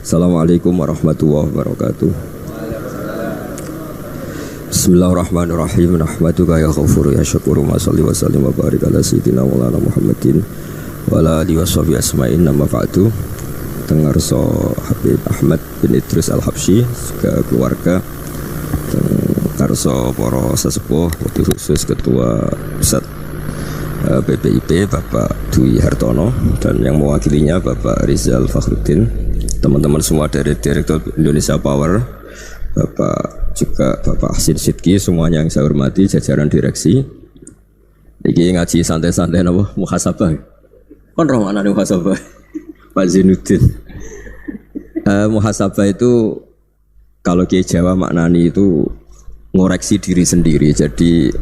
Assalamualaikum warahmatullahi wabarakatuh. Bismillahirrahmanirrahim. Nahmaduka ya ghafuru ya syakuru ma shalli wa sallim wa barik ala sayyidina maulana Muhammadin wa ala alihi washabihi asma'in. Nama ba'du. Tengarso Habib Ahmad bin Idris Al-Habsyi juga keluarga, tengarso para sesepuh, khusus ketua pusat BPIP Bapak Dwi Hartono dan yang mewakilinya Bapak Rizal Fakhruddin, teman-teman semua dari Direktur Indonesia Power, Bapak Hasin Sidki, semuanya yang saya hormati, jajaran direksi. Ini ngaji santai-santai apa? Muhasabah. Kon roh mana nih muhasabah? Pak Zainuddin. Muhasabah itu kalau Kiai Jawa maknani itu ngoreksi diri sendiri. Jadi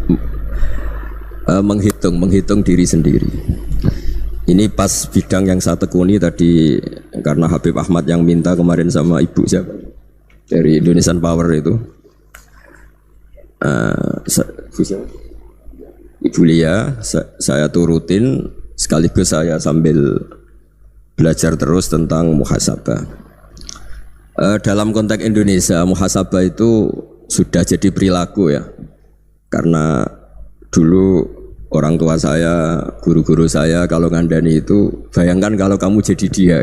menghitung diri sendiri. Ini pas bidang yang saya tekuni tadi, karena Habib Ahmad yang minta kemarin sama ibu siapa dari Indonesian Power itu, Ibu Lia, saya turutin sekaligus saya sambil belajar terus tentang muhasabah. Dalam konteks Indonesia, muhasabah itu sudah jadi perilaku ya, karena dulu orang tua saya, guru-guru saya kalau ngandani itu, bayangkan kalau kamu jadi dia.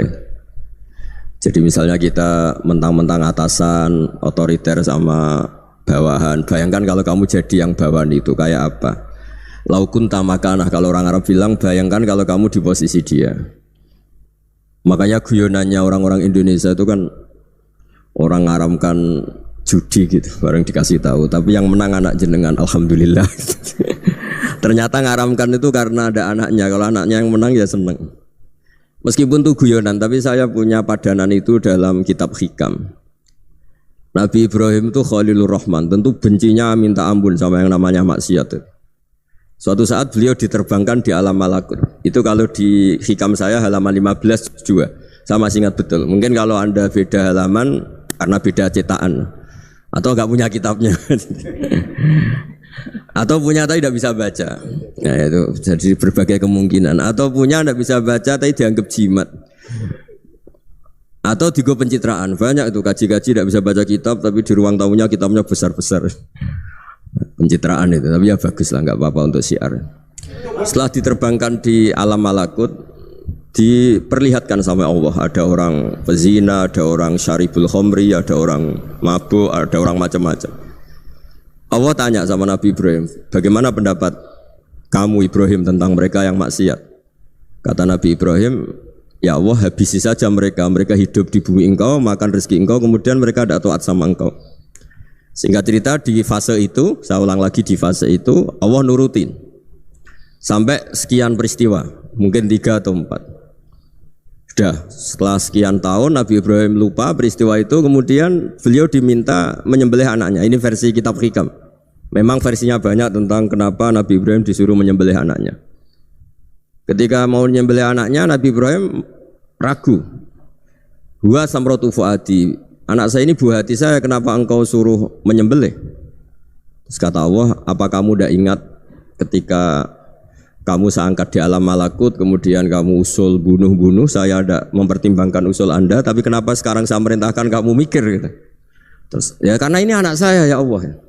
Jadi misalnya kita mentang-mentang atasan, otoriter sama bawahan, bayangkan kalau kamu jadi yang bawahan itu kayak apa? Laukun tamakanah, kalau orang Arab bilang, bayangkan kalau kamu di posisi dia. Makanya guyonannya orang-orang Indonesia itu kan orang ngaramkan judi gitu, bareng dikasih tahu. Tapi yang menang anak jenengan, alhamdulillah. Ternyata ngaramkan itu karena ada anaknya. Kalau anaknya yang menang ya seneng. Meskipun itu guyonan, tapi saya punya padanan itu dalam kitab Hikam. Nabi Ibrahim itu Khalilur Rahman, tentu bencinya minta ampun sama yang namanya maksiat. Suatu saat beliau diterbangkan di alam malakut. Itu kalau di Hikam saya halaman 15 juga. Saya masih ingat betul. Mungkin kalau Anda beda halaman karena beda cetakan, atau enggak punya kitabnya. Atau punya tapi tidak bisa baca. Nah itu jadi berbagai kemungkinan. Atau punya tidak bisa baca tapi dianggap jimat. Atau digo pencitraan. Banyak itu kaji-kaji tidak bisa baca kitab tapi di ruang tamunya kitabnya besar-besar. Pencitraan itu, tapi ya bagus lah, nggak apa-apa untuk syiar. Setelah diterbangkan di alam malakut, diperlihatkan sama Allah, ada orang pezina, ada orang syaribul khomri, ada orang mabuk, ada orang macam-macam. Allah tanya sama Nabi Ibrahim, bagaimana pendapat kamu Ibrahim tentang mereka yang maksiat? Kata Nabi Ibrahim, ya Allah, habisi saja mereka hidup di bumi engkau, makan rezeki engkau, kemudian mereka tidak taat sama engkau. Singkat cerita di fase itu, saya ulang lagi, di fase itu Allah nurutin sampai sekian peristiwa, mungkin 3 atau 4. Sudah setelah sekian tahun Nabi Ibrahim lupa peristiwa itu, kemudian beliau diminta menyembelih anaknya. Ini versi kitab Hikam. Memang versinya banyak tentang kenapa Nabi Ibrahim disuruh menyembelih anaknya. Ketika mau menyembelih anaknya, Nabi Ibrahim ragu. Huwa samratu fuadi, anak saya ini buah hati saya, kenapa engkau suruh menyembelih? Terus kata Allah, apa kamu tidak ingat ketika kamu saya angkat di alam malakut, kemudian kamu usul bunuh-bunuh, saya tidak mempertimbangkan usul Anda, tapi kenapa sekarang saya merintahkan kamu mikir gitu. Terus ya karena ini anak saya ya Allah.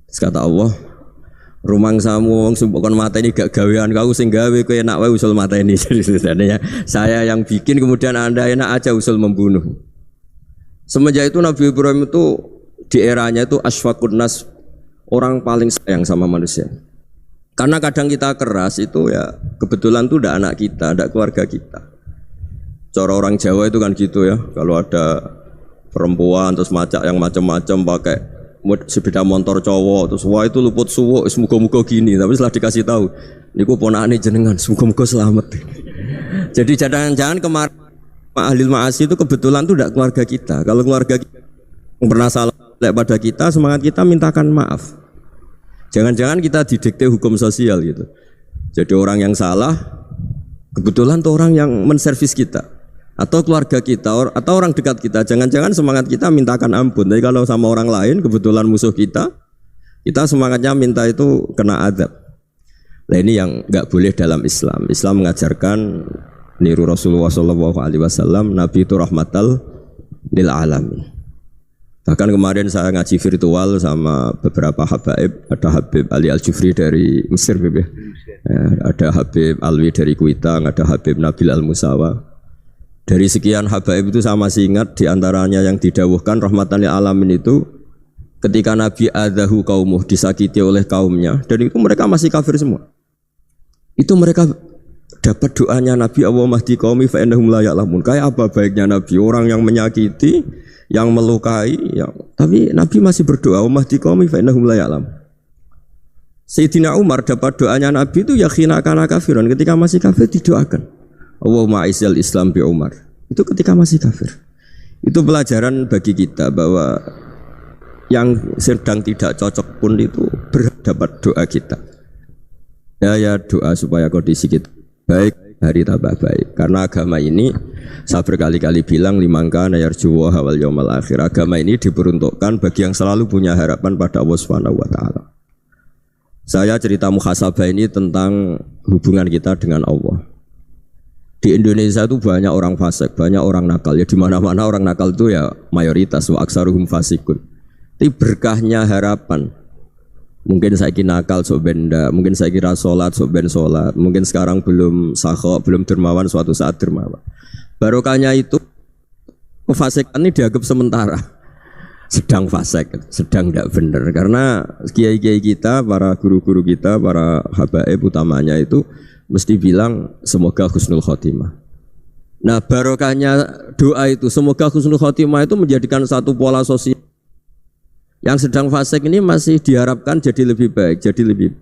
Terus kata Allah, rumang samu wong sumpukon mata ini gak gawean kau sing gawe kowe enak wae usul mata ini. Jadi saya yang bikin, kemudian Anda enak aja usul membunuh. Semenjak itu Nabi Ibrahim itu di eranya itu asfaqun nas, orang paling sayang sama manusia. Karena kadang kita keras itu ya kebetulan tuh udah anak kita, ada keluarga kita. Cara orang Jawa itu kan gitu ya, kalau ada perempuan terus macak yang macam-macam pakai sepeda motor cowok terus wah itu luput suwuk, semoga-moga gini. Tapi setelah dikasih tahu, niku ponakane jenengan, semoga-moga selamat. Jadi jangan-jangan kemarin ahlil ma'asi itu kebetulan tuh udah keluarga kita. Kalau keluarga kita yang pernah salah pada kita, semangat kita mintakan maaf. Jangan-jangan kita didikte hukum sosial gitu. Jadi orang yang salah kebetulan tuh orang yang menservis kita, atau keluarga kita, atau orang dekat kita. Jangan-jangan semangat kita mintakan ampun. Tapi kalau sama orang lain kebetulan musuh kita semangatnya minta itu kena azab. Nah ini yang nggak boleh dalam Islam. Islam mengajarkan niru Rasulullah SAW. Nabi itu rahmatal lil alamin. Bahkan kemarin saya ngaji virtual sama beberapa habaib, ada Habib Ali Al-Jufri dari Mesir, ya. Ada Habib Alwi dari Kuitang, ada Habib Nabil Al-Musawa. Dari sekian habaib itu saya masih ingat diantaranya yang didawuhkan rahmatan lil alamin itu ketika Nabi adahu kaumuh, disakiti oleh kaumnya, dan itu mereka masih kafir semua. Itu mereka dapat doanya Nabi, Allahumma hdi qaumi fa innahum la ya'lamun. Kayak apa baiknya Nabi, orang yang menyakiti, yang melukai, tapi Nabi masih berdoa, Allahumma hdi qaumi fa innahum la ya'lamun. Sayyidina Umar dapat doanya Nabi itu yakhina kana kafiran, ketika masih kafir didoakan. Allahumma aizzal Islam bi Umar. Itu ketika masih kafir. Itu pelajaran bagi kita bahwa yang sedang tidak cocok pun itu berdapat doa kita. Ya doa supaya kondisi kita baik, hari tambah baik. Karena agama ini saya berkali-kali bilang limangka nayarjuwa wal yaumal akhir. Agama ini diperuntukkan bagi yang selalu punya harapan pada Allah Subhanahu wa taala. Saya cerita muhasabah ini tentang hubungan kita dengan Allah. Di Indonesia itu banyak orang fasik, banyak orang nakal. Ya di mana-mana orang nakal itu ya mayoritas, wa aksaruhum fasikun. Tapi berkahnya harapan. Mungkin saya kira nakal sok benda, mungkin saya kira sholat sok ben sholat, mungkin sekarang belum sakho, belum dermawan, suatu saat dermawan. Barokahnya itu kefasikan ini dianggap sementara, sedang fasik, sedang tidak benar. Karena kiai-kiai kita, para guru-guru kita, para habaib utamanya itu mesti bilang semoga husnul khotimah. Nah barokahnya doa itu semoga husnul khotimah itu menjadikan satu pola sosial. Yang sedang fasik ini masih diharapkan jadi lebih baik, jadi lebih.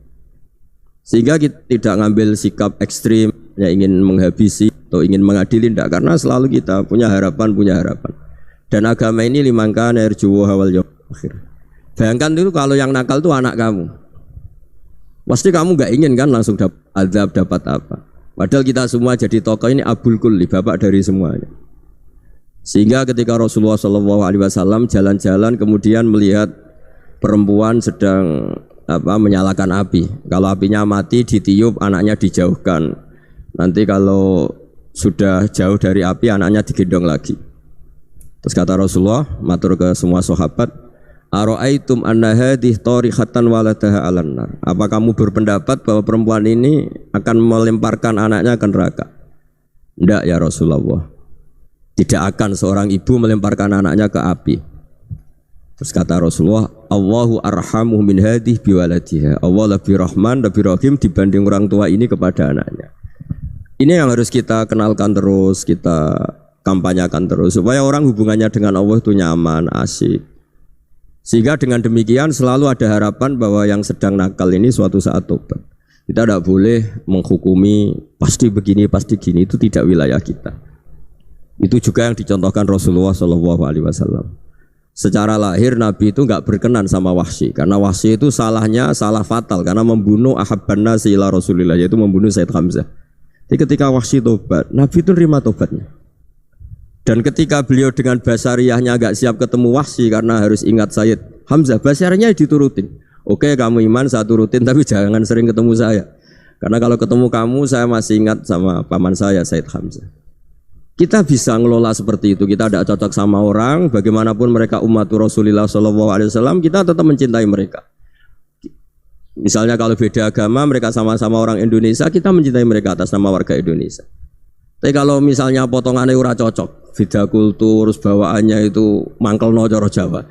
Sehingga kita tidak ngambil sikap ekstrim, ya ingin menghabisi atau ingin mengadili, tidak. Karena selalu kita punya harapan. Dan agama ini limangka nerjuwa wal yaumil akhir. Bayangkan itu kalau yang nakal itu anak kamu. Pasti kamu nggak ingin kan langsung dapat azab, dapat apa. Padahal kita semua jadi tokoh ini abul kulli, bapak dari semuanya. Sehingga ketika Rasulullah SAW jalan-jalan kemudian melihat perempuan sedang menyalakan api. Kalau apinya mati ditiup, anaknya dijauhkan. Nanti kalau sudah jauh dari api, anaknya digendong lagi. Terus kata Rasulullah, matur ke semua sahabat, Aro'aitum anna hadih tarihatan waladaha alan nar. Apa kamu berpendapat bahwa perempuan ini akan melemparkan anaknya ke neraka? Tidak ya Rasulullah. Tidak akan seorang ibu melemparkan anaknya ke api. Terus kata Rasulullah, Allahu arhamu min hadih biwaladiha. Allah lebih rahman, lebih rahim dibanding orang tua ini kepada anaknya. Ini yang harus kita kenalkan terus, kita kampanyakan terus, supaya orang hubungannya dengan Allah itu nyaman, asik. Sehingga dengan demikian selalu ada harapan bahwa yang sedang nakal ini suatu saat tobat. Kita tidak boleh menghukumi pasti begini, pasti gini, itu tidak wilayah kita. Itu juga yang dicontohkan Rasulullah SAW. Secara lahir Nabi itu enggak berkenan sama Wahsy, karena Wahsy itu salahnya salah fatal karena membunuh ahabban nasi ila Rasulillah, yaitu membunuh Sayyid Hamzah. Jadi ketika Wahsy tobat, Nabi itu nerima tobatnya. Dan ketika beliau dengan basariyahnya enggak siap ketemu Wahsy karena harus ingat Sayyid Hamzah, basariyahnya diturutin. Oke, kamu iman saya turutin, tapi jangan sering ketemu saya. Karena kalau ketemu kamu saya masih ingat sama paman saya Sayyid Hamzah. Kita bisa ngelola seperti itu. Kita tidak cocok sama orang, bagaimanapun mereka umatur Rasulullah SAW, kita tetap mencintai mereka. Misalnya kalau beda agama, mereka sama-sama orang Indonesia, kita mencintai mereka atas nama warga Indonesia. Tapi kalau misalnya potongannya ora cocok, beda kultur, bawaannya itu mangkel no coro Jawa,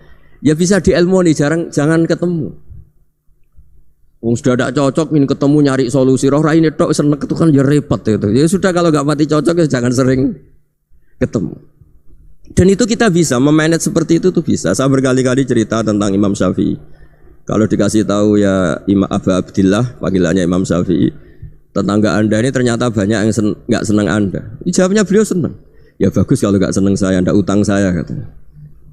ya bisa diilmoni, jangan ketemu. Wong sudah tidak cocok, ingin ketemu nyari solusi. Roh ini tok seneng itu kan ya repot itu. Ya sudah kalau nggak pati cocok ya jangan sering ketemu. Dan itu kita bisa memanage seperti itu tuh bisa. Saya berkali-kali cerita tentang Imam Syafi'i. Kalau dikasih tahu ya Imam Abu Abdillah, panggilannya Imam Syafi'i, tetangga anda ini ternyata banyak yang nggak senang anda. Jawabnya beliau senang. Ya bagus kalau nggak senang saya, anda utang saya katanya.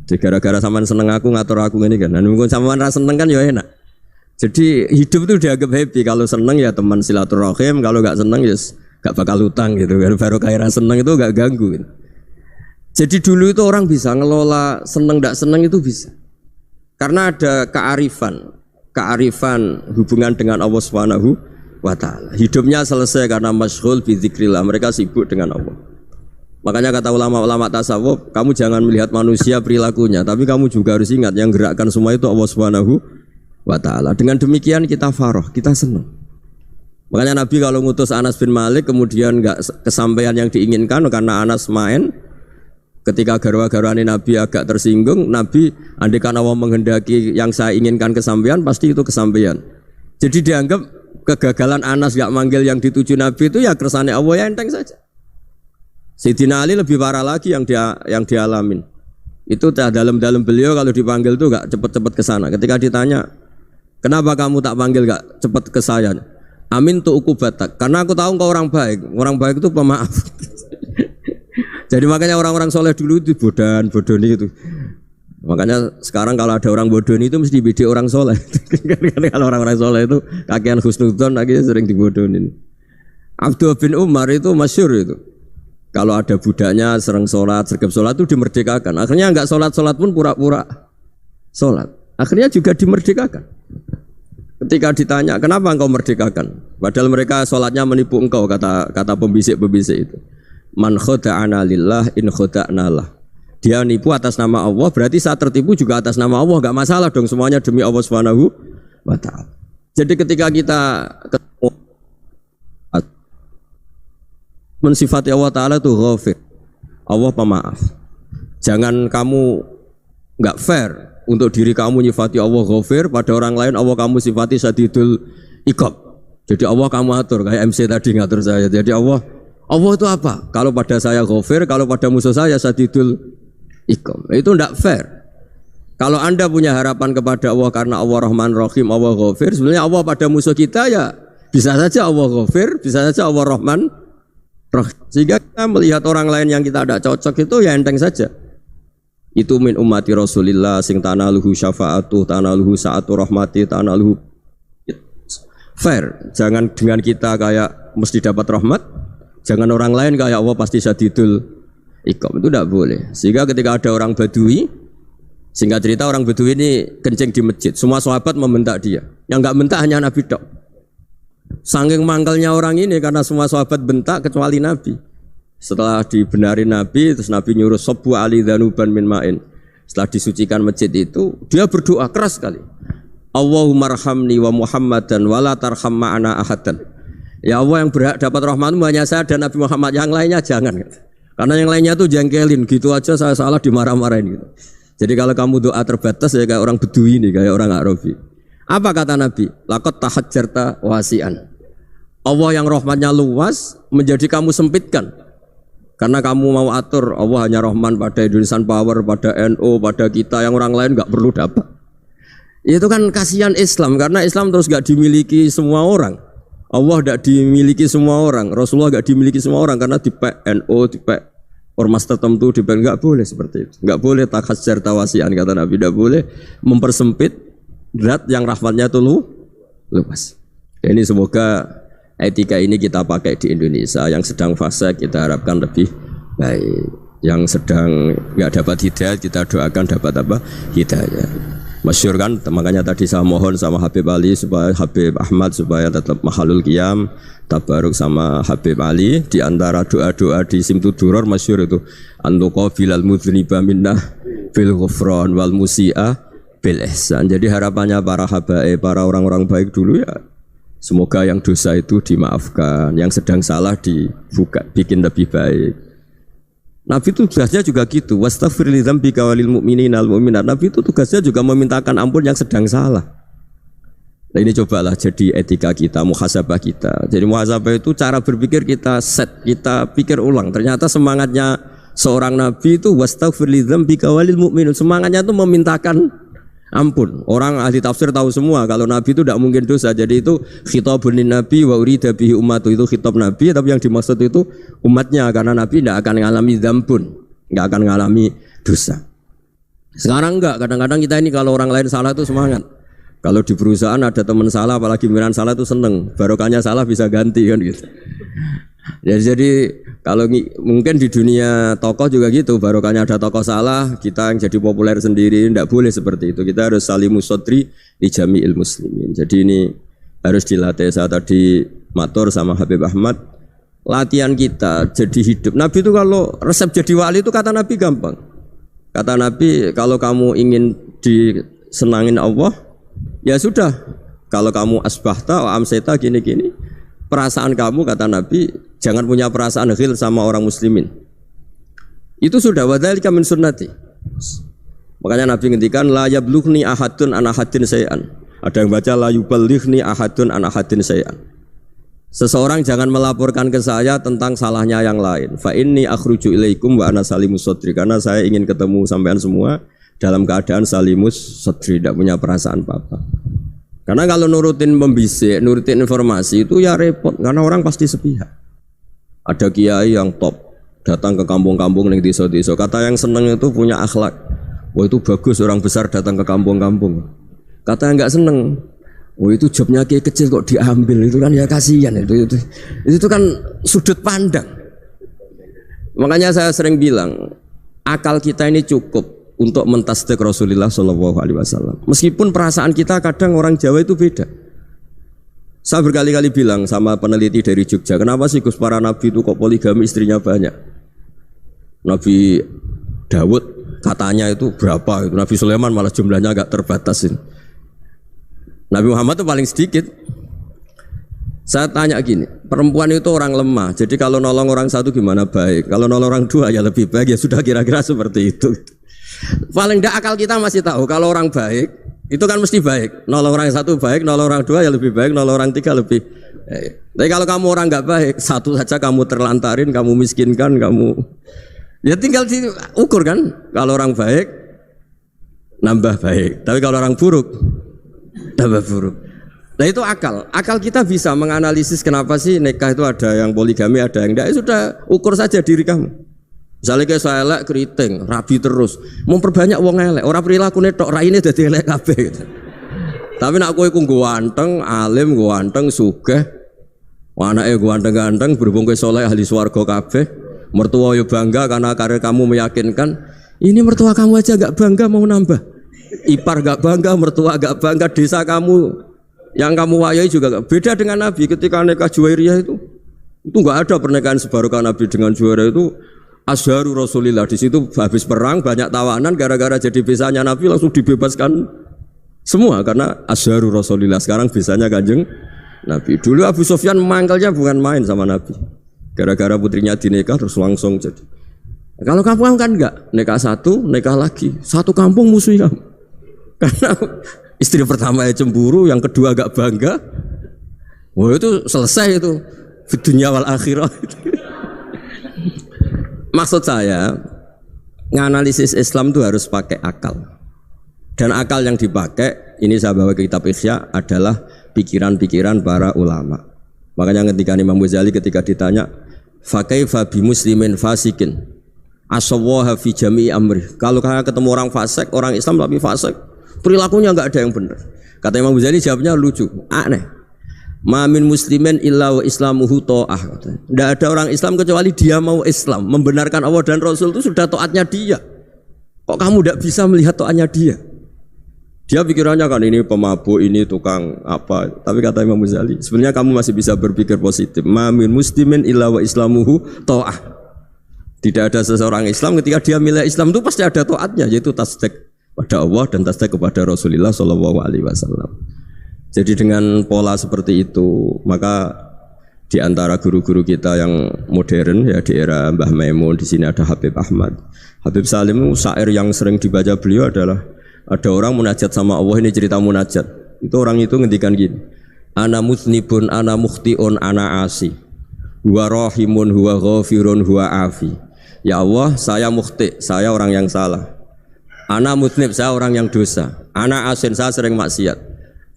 Jadi gara-gara saman seneng aku ngatur aku ini kan. Dan mungkin saman rasa seneng kan ya enak. Jadi hidup itu dianggap happy. Kalau seneng ya teman silaturahim, kalau nggak seneng ya nggak bakal utang gitu. Baru kayak seneng itu nggak ganggu. Gitu. Jadi dulu itu orang bisa ngelola seneng nggak seneng itu bisa. Karena ada kearifan hubungan dengan Allah Subhanahu wa taala. Hidupnya selesai karena masyghul bi dzikrillah. Mereka sibuk dengan Allah. Makanya kata ulama-ulama tasawuf, kamu jangan melihat manusia perilakunya, tapi kamu juga harus ingat yang gerakkan semua itu Allah Subhanahu wa ta'ala. Dengan demikian kita faroh, kita senang. Makanya Nabi kalau ngutus Anas bin Malik kemudian enggak kesampaian yang diinginkan karena Anas main, ketika garwa-garwane Nabi agak tersinggung, Nabi andaikan Allah menghendaki yang saya inginkan kesampaian, pasti itu kesampaian. Jadi dianggap kegagalan Anas enggak manggil yang dituju Nabi itu ya kersane Allah, ya enteng saja. Sayyidina Ali lebih parah lagi yang dialamin. Itu dalam beliau kalau dipanggil tuh enggak cepat-cepat ke sana. Ketika ditanya, "Kenapa kamu tak panggil enggak cepat ke saya?" "Amin tu ukubatak." Karena aku tahu engkau orang baik. Orang baik itu pemaaf. Jadi makanya orang-orang soleh dulu itu bodoni itu. Makanya sekarang kalau ada orang bodoni itu mesti bidik orang soleh. Kalau orang-orang soleh itu kakean husnudzon akhirnya sering dibodonin. Abdullah bin Umar itu masyhur itu. Kalau ada budaknya sering sholat, sergap sholat itu dimerdekakan. Akhirnya enggak sholat pun pura-pura sholat. Akhirnya juga dimerdekakan. Ketika ditanya, kenapa engkau merdekakan? Padahal mereka sholatnya menipu engkau, kata pembisik-pembisik itu. Man khoda'ana lillah in khoda'na lah. Dia nipu atas nama Allah, berarti saat tertipu juga atas nama Allah. Enggak masalah dong, semuanya demi Allah Subhanahu wa ta'ala. Jadi ketika kita mensifati Allah Ta'ala itu ghafir, Allah pemaaf. Jangan kamu enggak fair untuk diri kamu nyifati Allah ghafir, pada orang lain Allah kamu sifati syadidul iqab. Jadi Allah kamu atur, kayak MC tadi ngatur saya. Jadi Allah itu apa? Kalau pada saya ghafir, kalau pada musuh saya syadidul iqab. Itu enggak fair. Kalau Anda punya harapan kepada Allah karena Allah Rahman Rahim, Allah ghafir, sebenarnya Allah pada musuh kita ya bisa saja Allah ghafir, bisa saja Allah Rahman. Sehingga kita melihat orang lain yang kita tidak cocok itu ya enteng saja. Itu min ummati Rasulillah sing tanaluhu syafa'atu, tanaluhu sa'atu rahmati, tanaluhu fair. Jangan dengan kita kayak mesti dapat rahmat, jangan orang lain kayak Allah pasti syadidul iqab. Itu tidak boleh. Sehingga ketika ada orang Badui, singkat cerita orang Badui ini kencing di masjid, semua sahabat membentak dia. Yang enggak bentak hanya Nabi tok. Saking mangkelnya orang ini karena semua sahabat bentak kecuali Nabi. Setelah dibenarin Nabi, terus Nabi nyuruh sabbu ali dhanuban min ma'in. Setelah disucikan masjid itu, dia berdoa keras sekali. Allahumma arhamni wa Muhammadan wa la tarham ma'ana ahadan. Ya Allah, yang berhak dapat rahmatmu hanya saya dan Nabi Muhammad, yang lainnya jangan. Karena yang lainnya tuh jengkelin, gitu aja saya salah dimarah-marahin gitu. Jadi kalau kamu doa terbatas ya kayak orang Bedui nih, kayak orang Arabi. Apa kata Nabi? Laqad tahajjarta wasi'an. Allah yang rahmatnya luas menjadi kamu sempitkan. Karena kamu mau atur Allah hanya rahman pada Indonesian Power, pada NU, pada kita, yang orang lain enggak perlu dapat. Itu kan kasihan Islam, karena Islam terus enggak dimiliki semua orang. Allah enggak dimiliki semua orang, Rasulullah enggak dimiliki semua orang karena dipek NU, dipek ormas tertentu, dipek enggak boleh seperti itu. Enggak boleh tahajjarta wasi'an kata Nabi, enggak boleh mempersempit zat yang rahmatnya itu luas. Ini semoga etika ini kita pakai di Indonesia. Yang sedang fase kita harapkan lebih baik. Yang sedang nggak dapat hidayah kita doakan dapat apa? Hidayah. Masyhur kan, makanya tadi saya mohon sama Habib Ali supaya Habib Ahmad supaya tetap mahalul qiyam, tabaruk sama Habib Ali. Di antara doa-doa di Simtud Duror masyhur itu antuqabilal mudhniba minnah bil ghufran wal musi'a bil ihsan. Jadi harapannya para habaib, para orang-orang baik dulu ya semoga yang dosa itu dimaafkan, yang sedang salah dibuka, bikin lebih baik. Nabi itu tugasnya juga gitu. Wastaghfir li dzambika walil mu'minina wal mu'minat. Nabi itu tugasnya juga memintakan ampun yang sedang salah. Nah ini cobalah jadi etika kita, muhasabah kita. Jadi muhasabah itu cara berpikir kita set, kita pikir ulang. Ternyata semangatnya seorang nabi itu wastaghfir li dzambika walil mu'minun. Semangatnya itu memintakan ampun. Orang ahli tafsir tahu semua kalau Nabi itu tidak mungkin dosa. Jadi itu khitabun lin Nabi wa urida bihi ummatu, itu khitab Nabi, tapi yang dimaksud itu umatnya, karena Nabi tidak akan mengalami dzambun, tidak akan mengalami dosa. Sekarang enggak, kadang-kadang kita ini kalau orang lain salah itu semangat. Kalau di perusahaan ada teman salah, apalagi pimpinan salah itu seneng, barokahnya salah bisa ganti kan gitu. Jadi kalau mungkin di dunia tokoh juga gitu, barokahnya ada tokoh salah, kita yang jadi populer sendiri, tidak boleh seperti itu. Kita harus salimus sodri di jami'il muslimin. Jadi ini harus dilatih. Saya tadi matur sama Habib Ahmad, latihan kita jadi hidup. Nabi itu kalau resep jadi wali itu kata Nabi gampang. Kata Nabi, kalau kamu ingin disenangin Allah, ya sudah. Kalau kamu asbahta, amseta gini-gini, perasaan kamu kata Nabi jangan punya perasaan ghil sama orang muslimin. Itu sudah wadzalika min sunnati. Makanya Nabi ngendikan la yablughni ahadun an ahadin syai'an. Ada yang baca la yuballighni ahadun an ahadin syai'an. Seseorang jangan melaporkan ke saya tentang salahnya yang lain. Fa inni akhruju ilaikum wa ana salimus sadri. Karena saya ingin ketemu sampean semua dalam keadaan salimus sadri, tidak punya perasaan apa-apa. Karena kalau nurutin pembisik, nurutin informasi itu ya repot. Karena orang pasti sepihak. Ada kiai yang top, datang ke kampung-kampung ning desa-desa. Kata yang seneng itu punya akhlak. Wah itu bagus orang besar datang ke kampung-kampung. Kata yang enggak seneng, oh itu jobnya kiai kecil kok diambil, itu kan ya kasihan itu kan sudut pandang. Makanya saya sering bilang akal kita ini cukup untuk mentasdik Rasulullah Shallallahu Alaihi Wasallam. Meskipun perasaan kita kadang orang Jawa itu beda. Saya berkali-kali bilang sama peneliti dari Jogja, kenapa sih Gus para nabi itu kok poligami istrinya banyak? Nabi Dawud katanya itu berapa? Itu Nabi Sulaiman malah jumlahnya agak terbatas ini. Nabi Muhammad itu paling sedikit. Saya tanya gini, perempuan itu orang lemah. Jadi kalau nolong orang satu gimana baik? Kalau nolong orang dua ya lebih baik. Ya sudah kira-kira seperti itu. Paling tidak akal kita masih tahu kalau orang baik itu kan mesti baik. Nolong orang satu baik, nolong orang dua ya lebih baik, nolong orang tiga lebih baik. Tapi kalau kamu orang nggak baik, satu saja kamu terlantarin, kamu miskinkan, kamu ya tinggal diukur kan. Kalau orang baik nambah baik, tapi kalau orang buruk tambah buruk. Nah itu akal. Akal kita bisa menganalisis kenapa sih nikah itu ada yang poligami, ada yang enggak. Ya sudah, ukur saja diri kamu. Misalnya kayak saya elek keriting, rabi terus, memperbanyak wong elek. Orang perilaku netok raine dadi elek kabeh gitu. Tapi nak kowe ku ganteng, alim, ganteng, sugih, anake ganteng-ganteng, berhubung kowe saleh ahli swarga kabeh, mertua yo bangga karena karir kamu meyakinkan. Ini mertua kamu aja enggak bangga mau nambah. Ipar enggak bangga, mertua enggak bangga, desa kamu yang kamu wayai juga enggak. Beda dengan Nabi ketika nikah Juwairiyah itu enggak ada pernikahan sebarokah Nabi dengan Juwairiyah itu. Azharu Rasulillah, di situ habis perang banyak tawanan gara-gara jadi besanya Nabi langsung dibebaskan semua karena Azharu Rasulillah. Sekarang besanya Kanjeng Nabi. Dulu Abu Sufyan mangkalnya bukan main sama Nabi. Gara-gara putrinya dinikah terus langsung jadi. Kalau kamu kan enggak, nikah satu, nikah lagi, satu kampung musuh kamu. Karena istri pertama ya cemburu, yang kedua agak bangga. Wah itu selesai itu di dunia wal akhirah. Maksud saya, nganalisis Islam itu harus pakai akal. Dan akal yang dipakai, ini saya bawa ke kitab Ihya, adalah pikiran-pikiran para ulama. Makanya ketika Imam Ghazali ketika ditanya, fakaifa bi muslimin fasikin asawaha fi jami'i amri. Kalau kayak ketemu orang fasik, orang Islam tapi fasik, perilakunya enggak ada yang benar. Kata Imam Ghazali jawabnya lucu, aneh. Ma min muslimin illa wa islamuhu ta'ah. Tidak ada orang Islam kecuali dia mau Islam, membenarkan Allah dan Rasul itu sudah taatnya dia. Kok kamu tidak bisa melihat taatnya dia? Dia pikirannya kan ini pemabuk, ini tukang apa. Tapi kata Imam Ghazali, sebenarnya kamu masih bisa berpikir positif. Ma min muslimin illa wa islamuhu ta'ah. Tidak ada seseorang Islam ketika dia milih Islam itu pasti ada taatnya, yaitu tasdik pada Allah dan tasdik kepada Rasulullah sallallahu alaihi wasallam. Jadi dengan pola seperti itu, maka di antara guru-guru kita yang modern ya di era Mbah Maimun, di sini ada Habib Ahmad. Habib Salim syair yang sering dibaca beliau adalah ada orang munajat sama Allah, ini cerita munajat. Itu orang itu ngendikan gini, ana muznibun, ana mukhtiun, ana asi. Huwa rahimun, huwa ghafirun, huwa afi. Ya Allah, saya mukhti, saya orang yang salah. Ana muznib, saya orang yang dosa. Ana asin, saya sering maksiat.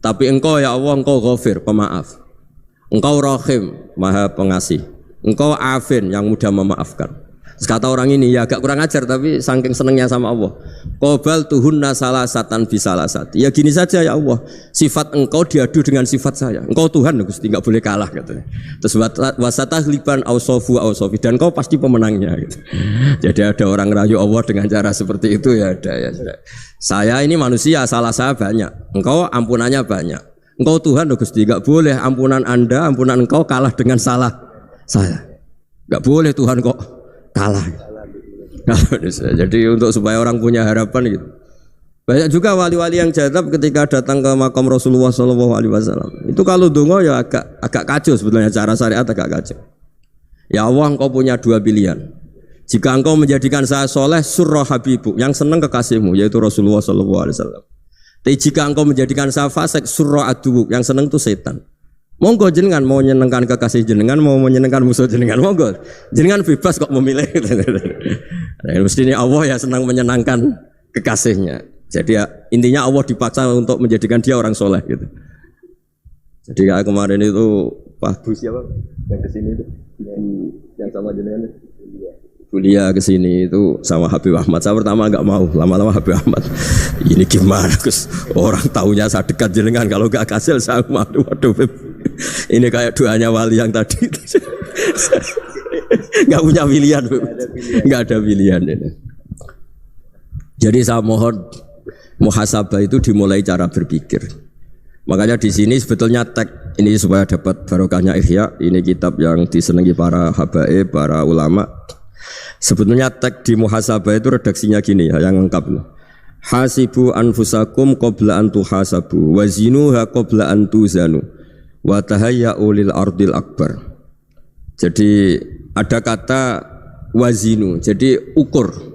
Tapi engkau ya Allah, engkau ghafir, pemaaf. Engkau rahim, maha pengasih. Engkau afin, yang mudah memaafkan. Terus kata orang ini, ya agak kurang ajar tapi saking senengnya sama Allah. Qobal tuhunna salasatan bisalasat. Ya gini saja ya Allah, sifat engkau diadu dengan sifat saya. Engkau Tuhan, Gusti, enggak boleh kalah katanya. Terus wasatahliban ausofu ausofi, dan engkau pasti pemenangnya gitu. Jadi ada orang rayu Allah dengan cara seperti itu ya ada ya. Saya ini manusia, salah saya banyak. Engkau ampunannya banyak. Engkau Tuhan, Gusti, enggak boleh ampunan Anda, ampunan engkau kalah dengan salah saya. Enggak boleh Tuhan kok kalah. Jadi untuk supaya orang punya harapan gitu. Banyak juga wali-wali yang jadab ketika datang ke makam Rasulullah SAW. Itu kalau dongo ya agak kacau sebetulnya, cara syariat agak kacau. Ya Allah, engkau punya dua pilihan. Jika engkau menjadikan saya soleh, surah habibu, yang senang kekasihmu, yaitu Rasulullah SAW. Tapi jika engkau menjadikan saya fasik, surah adubu, yang senang itu setan. Monggo jenengan mau menyenangkan kekasih jenengan, mau menyenangkan musuh jenengan, monggo. Jenengan bebas kok memilih. Nah, mestinya Allah ya senang menyenangkan kekasihnya. Jadi ya, intinya Allah dipaksa untuk menjadikan dia orang soleh gitu. Jadi kayak kemarin itu Pak Bu siapa yang kesini itu, yang sama jenengan kuliah kesini itu sama Habib Ahmad. Saya pertama enggak mau, lama-lama Habib Ahmad. Ini gimana Gus? Orang taunya saya dekat jenengan, kalau enggak kasil saya waduh. Ini kayak doanya wali yang tadi. Enggak punya pilihan, enggak ada pilihan ini. Jadi saya mohon muhasabah itu dimulai cara berpikir. Makanya di sini sebetulnya tag ini supaya dapat barokahnya Ihya. Ini kitab yang disenangi para habaib, para ulama. Sebetulnya tag di muhasabah itu redaksinya gini ya, yang lengkap. Hasibu anfusakum qabla an tuhasabu wa zinuha qabla an tuzanu wa tahayya'u lil ardil akbar. Jadi ada kata wazinu, jadi ukur.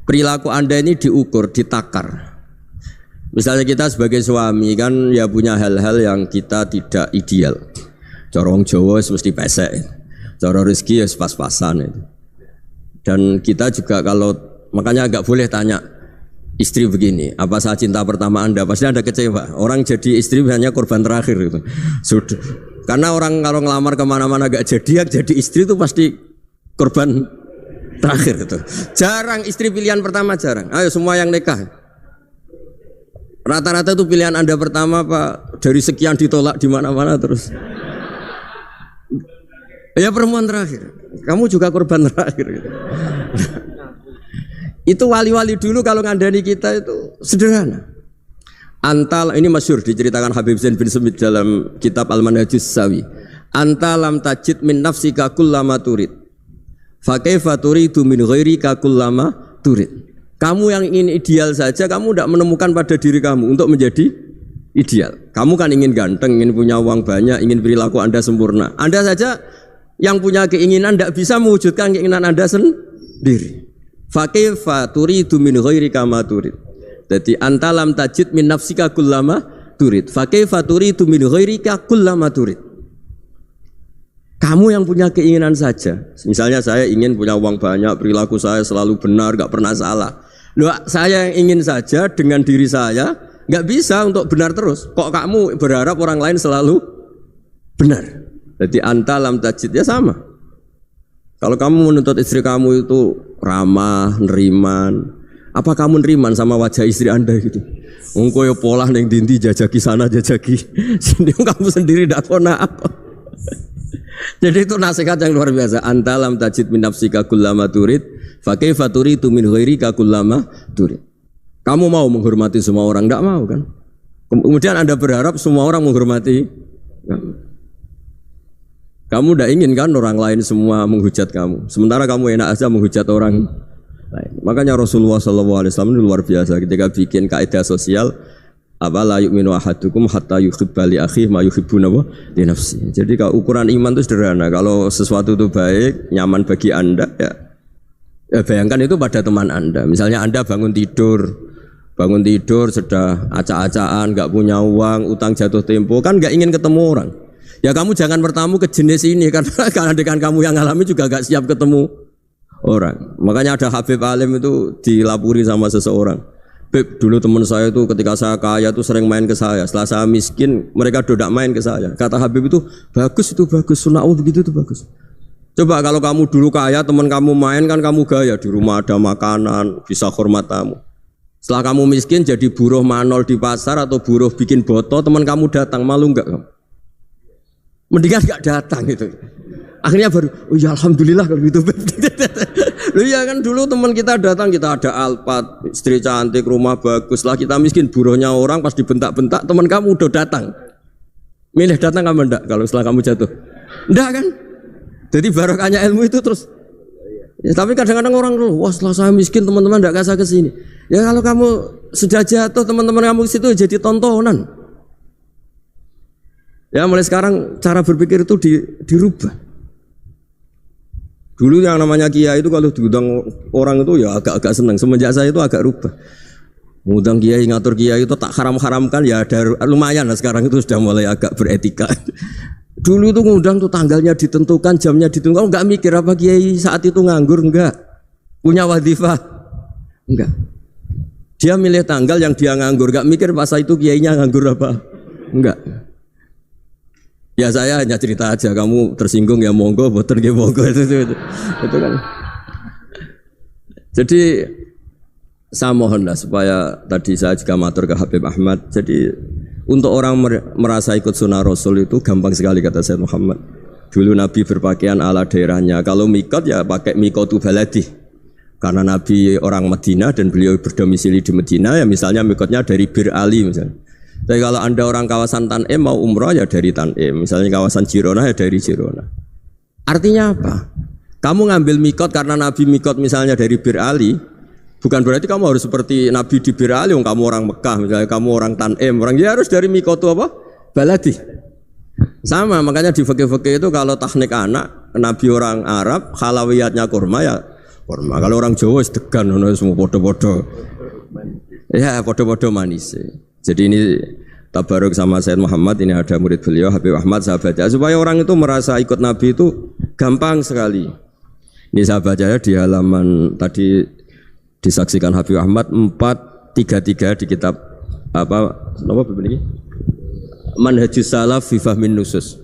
Perilaku Anda ini diukur, ditakar. Misalnya kita sebagai suami kan ya punya hal-hal yang kita tidak ideal. Corong Jawa mesti pesek, cara rezeki ya pas-pasan itu. Dan kita juga kalau makanya agak boleh tanya istri begini, apa saat cinta pertama Anda? Pasti Anda kecewa. Orang jadi istri hanya korban terakhir itu. Sudah. Karena orang kalau ngelamar kemana-mana gak jadi istri itu pasti korban terakhir itu. Jarang istri pilihan pertama, jarang. Ayo semua yang nikah. Rata-rata itu pilihan Anda pertama Pak, dari sekian ditolak di mana-mana terus. Ya perempuan terakhir. Kamu juga korban terakhir gitu. Itu wali-wali dulu kalau ngandani kita itu sederhana. Antal ini masyhur diceritakan Habib Zain bin Semit dalam kitab Al-Manhajus Sawi. Antalam tajid min nafsika kullama turid. Fa kaifa turidu min ghairika kullama turid. Kamu yang ingin ideal saja, kamu tidak menemukan pada diri kamu untuk menjadi ideal. Kamu kan ingin ganteng, ingin punya uang banyak, ingin perilaku Anda sempurna. Anda saja yang punya keinginan tidak bisa mewujudkan keinginan Anda sendiri. Fa kaifa turidu min ghairika ma turid. Jadi antalam tajid min nafsika kullama turid. Fa kaifa turidu min ghairika kullama turid. Kamu yang punya keinginan saja. Misalnya saya ingin punya uang banyak, perilaku saya selalu benar, gak pernah salah. Loh, saya yang ingin saja dengan diri saya gak bisa untuk benar terus. Kok kamu berharap orang lain selalu benar? Jadi anta lam tajid ya sama. Kalau kamu menuntut istri kamu itu ramah, neriman, apa kamu neriman sama wajah istri Anda gitu? Engko yo pola ning dindi jajaki sana jajaki sini kamu sendiri ndak kona apa. Jadi itu nasihat yang luar biasa. Anta lam tajid min nafsika kullama turid fa kaifa turidu min ghairika kullama turid. Kamu mau menghormati semua orang, enggak mau kan? Kemudian Anda berharap semua orang menghormati kamu tidak ingin kan orang lain semua menghujat kamu. Sementara kamu enak aja menghujat orang lain. Makanya Rasulullah SAW itu luar biasa ketika bikin kaidah sosial. Apa la yu'minu ahadukum hatta yuhibba li akhihi ma yuhibbu li nafsi. Jadi kalau ukuran iman itu sederhana. Kalau sesuatu itu baik, nyaman bagi Anda ya bayangkan itu pada teman Anda. Misalnya Anda bangun tidur sudah acak-acakan, enggak punya uang, utang jatuh tempo, kan enggak ingin ketemu orang. Ya kamu jangan bertamu ke jenis ini karena dengan kamu yang alami juga gak siap ketemu orang. Makanya ada Habib Alim itu dilapuri sama seseorang. Beb, dulu teman saya itu ketika saya kaya itu sering main ke saya. Setelah saya miskin, mereka tidak main ke saya. Kata Habib itu bagus, sunnah Allah begitu itu bagus. Coba kalau kamu dulu kaya, teman kamu main kan kamu gaya. Di rumah ada makanan, bisa hormat tamu. Setelah kamu miskin jadi buruh manol di pasar atau buruh bikin botol, teman kamu datang, malu enggak kamu? Mendingan gak datang gitu. Akhirnya baru, oh ya alhamdulillah kalau gitu. Loh ya kan dulu teman kita datang, kita ada Alphard, istri cantik, rumah bagus. Lah kita miskin, buruhnya orang pas dibentak-bentak, teman kamu udah datang. Milih datang kamu enggak kalau setelah kamu jatuh? Enggak kan? Jadi barokahnya ilmu itu terus. Ya, tapi kadang-kadang orang wah setelah saya miskin teman-teman tidak kasih ke sini. Ya kalau kamu sudah jatuh teman-teman kamu situ jadi tontonan. Ya mulai sekarang cara berpikir itu dirubah. Dulu yang namanya kiai itu kalau diundang orang itu ya agak-agak senang. Semenjak saya itu agak rubah. Mengundang kiai, ngatur kiai itu tak haram-haramkan ya ada lumayan lah sekarang itu sudah mulai agak beretika. Dulu itu ngundang tuh tanggalnya ditentukan, jamnya ditentukan. Enggak mikir apa kiai saat itu nganggur, enggak. Punya wadifah, enggak. Dia milih tanggal yang dia nganggur, enggak mikir pas itu kiainya nganggur apa, enggak. Ya saya hanya cerita aja, kamu tersinggung ya monggo, boten nggih monggo itu kan. Jadi saya mohonlah supaya tadi saya juga matur ke Habib Ahmad. Jadi untuk orang merasa ikut sunnah Rasul itu gampang sekali kata Sayyid Muhammad. Dulu Nabi berpakaian ala daerahnya. Kalau mikot ya pakai mikotu baladi. Karena Nabi orang Madinah dan beliau berdomisili di Madinah ya misalnya mikotnya dari Bir Ali misalnya. Tapi kalau anda orang kawasan Tanim mau umrah ya dari Tanim. Misalnya kawasan Jirona ya dari Jirona. Artinya apa? Kamu ngambil mikot karena Nabi mikot misalnya dari Bir Ali. Bukan berarti kamu harus seperti Nabi di Bir Ali, kamu orang Mekah, misalnya kamu orang Tanim, orang dia harus dari mikotu apa? Baladi. Sama, makanya di fikih-fikih itu kalau teknik anak, Nabi orang Arab, halawiyatnya kurma ya kurma. Kalau orang Jawa sedegan, semua podo-podo. Ya, podo-podo manis. Jadi ini tabaruk sama Sayyid Muhammad, ini ada murid beliau, Habib Ahmad, saya baca. Supaya orang itu merasa ikut Nabi itu gampang sekali. Ini saya baca ya di halaman tadi, disaksikan Habib Ahmad 433 di kitab apa begini Manhajus Salaf fi Fahmin Nusus.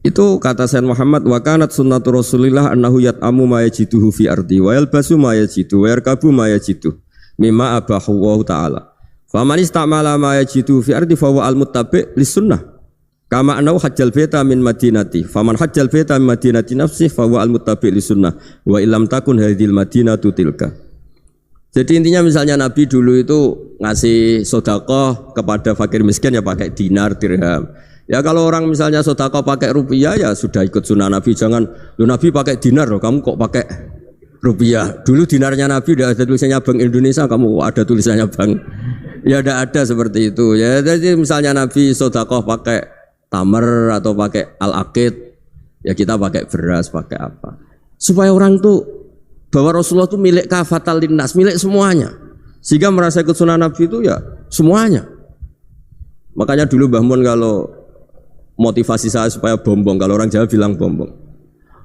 Itu kata Sayyid Muhammad wa kanat sunnatu Rasulillah annahu yat'amu ma yajiduhu fi ardi wa yalbasu ma yajidu wa yarkabu ma yajidu mimma abahu wa ta'ala. Fa man istamala ma yajidu fi ardi fa huwa al-muttabi' lis sunnah. Kama annahu hajjal baita min madinati. Faman hajjal baita min madinati nafsi fa huwa al-muttabi' lis sunnah wa illam takun hadhil madinatu tilka. Jadi intinya misalnya Nabi dulu itu ngasih sedekah kepada fakir miskin ya pakai dinar, dirham. Ya kalau orang misalnya sedekah pakai rupiah ya sudah ikut sunnah Nabi. Jangan, lu Nabi pakai dinar loh, kamu kok pakai rupiah. Dulu dinarnya Nabi udah ada tulisannya Bank Indonesia, kamu ada tulisannya Bank. Ya udah ada seperti itu. Ya jadi misalnya Nabi sedekah pakai tamar atau pakai al-aqid, ya kita pakai beras, pakai apa. Supaya orang tuh bahwa Rasulullah itu milik kafatal linnas, milik semuanya. Sehingga merasa ikut sunnah Nabi itu ya semuanya. Makanya dulu Mbah Mun kalau motivasi saya supaya bombong, kalau orang Jawa bilang bombong.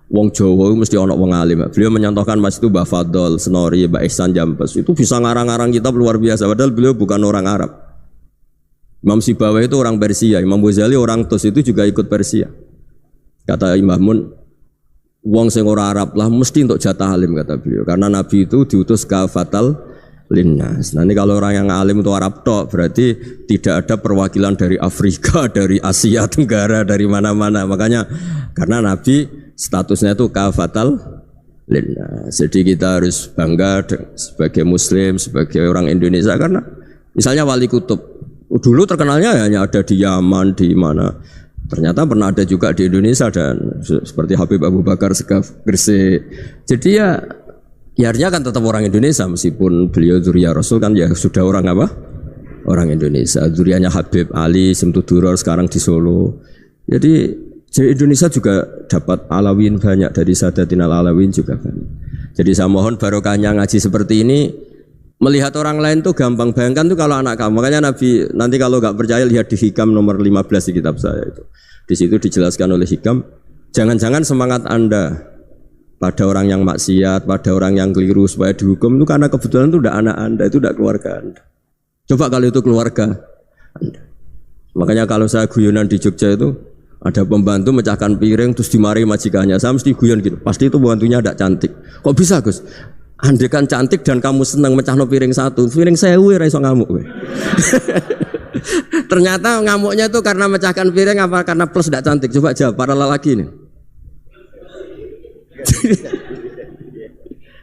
Wong Jawa mesti ono wong alim. Beliau menyontohkan mas itu Mbah Fadol, Senori, Mbah Ihsan Jambes. Itu bisa ngarang-ngarang kitab luar biasa. Padahal beliau bukan orang Arab. Imam Sibawayh itu orang Persia, Imam Ghazali orang Tus itu juga ikut Persia. Kata Imam Mun, wong sing ora Arab lah mesti untuk jatah alim kata beliau. Karena Nabi itu diutus kafatal linnas. Nah ini kalau orang yang alim itu Arab tok berarti tidak ada perwakilan dari Afrika, dari Asia Tenggara, dari mana-mana. Makanya karena Nabi statusnya itu kafatal linnas. Jadi kita harus bangga sebagai Muslim, sebagai orang Indonesia karena misalnya Wali Kutub dulu terkenalnya hanya ada di Yaman, di mana. Ternyata pernah ada juga di Indonesia dan seperti Habib Abu Bakar Segaf Gresik. Jadi ya artinya kan tetap orang Indonesia meskipun beliau dzurriyyah Rasul kan ya sudah orang apa? Orang Indonesia. Dzurriyyahnya Habib Ali Simtuduror sekarang di Solo. Jadi Indonesia juga dapat alawin banyak dari Sadatinal Alawin juga banyak. Jadi saya mohon barokahnya ngaji seperti ini. Melihat orang lain tuh gampang, bayangkan tuh kalau anak kamu. Makanya Nabi nanti kalau nggak percaya lihat di Hikam nomor 15 di kitab saya itu. Di situ dijelaskan oleh Hikam, jangan-jangan semangat Anda pada orang yang maksiat, pada orang yang keliru supaya dihukum itu karena kebetulan itu udah anak Anda, itu udah keluarga Anda. Coba kalau itu keluarga Anda. Makanya kalau saya guyonan di Jogja itu ada pembantu mecahkan piring terus dimarahi majikannya. Saya mesti guyon gitu. Pasti itu pembantunya tidak cantik. Kok bisa Gus? Andai kan cantik dan kamu senang mecahno piring satu, piring 1000 ora iso ngamuk kowe. Ternyata ngamuknya itu karena mecahkan piring apa karena plus tidak cantik? Coba jawab para lelaki ini.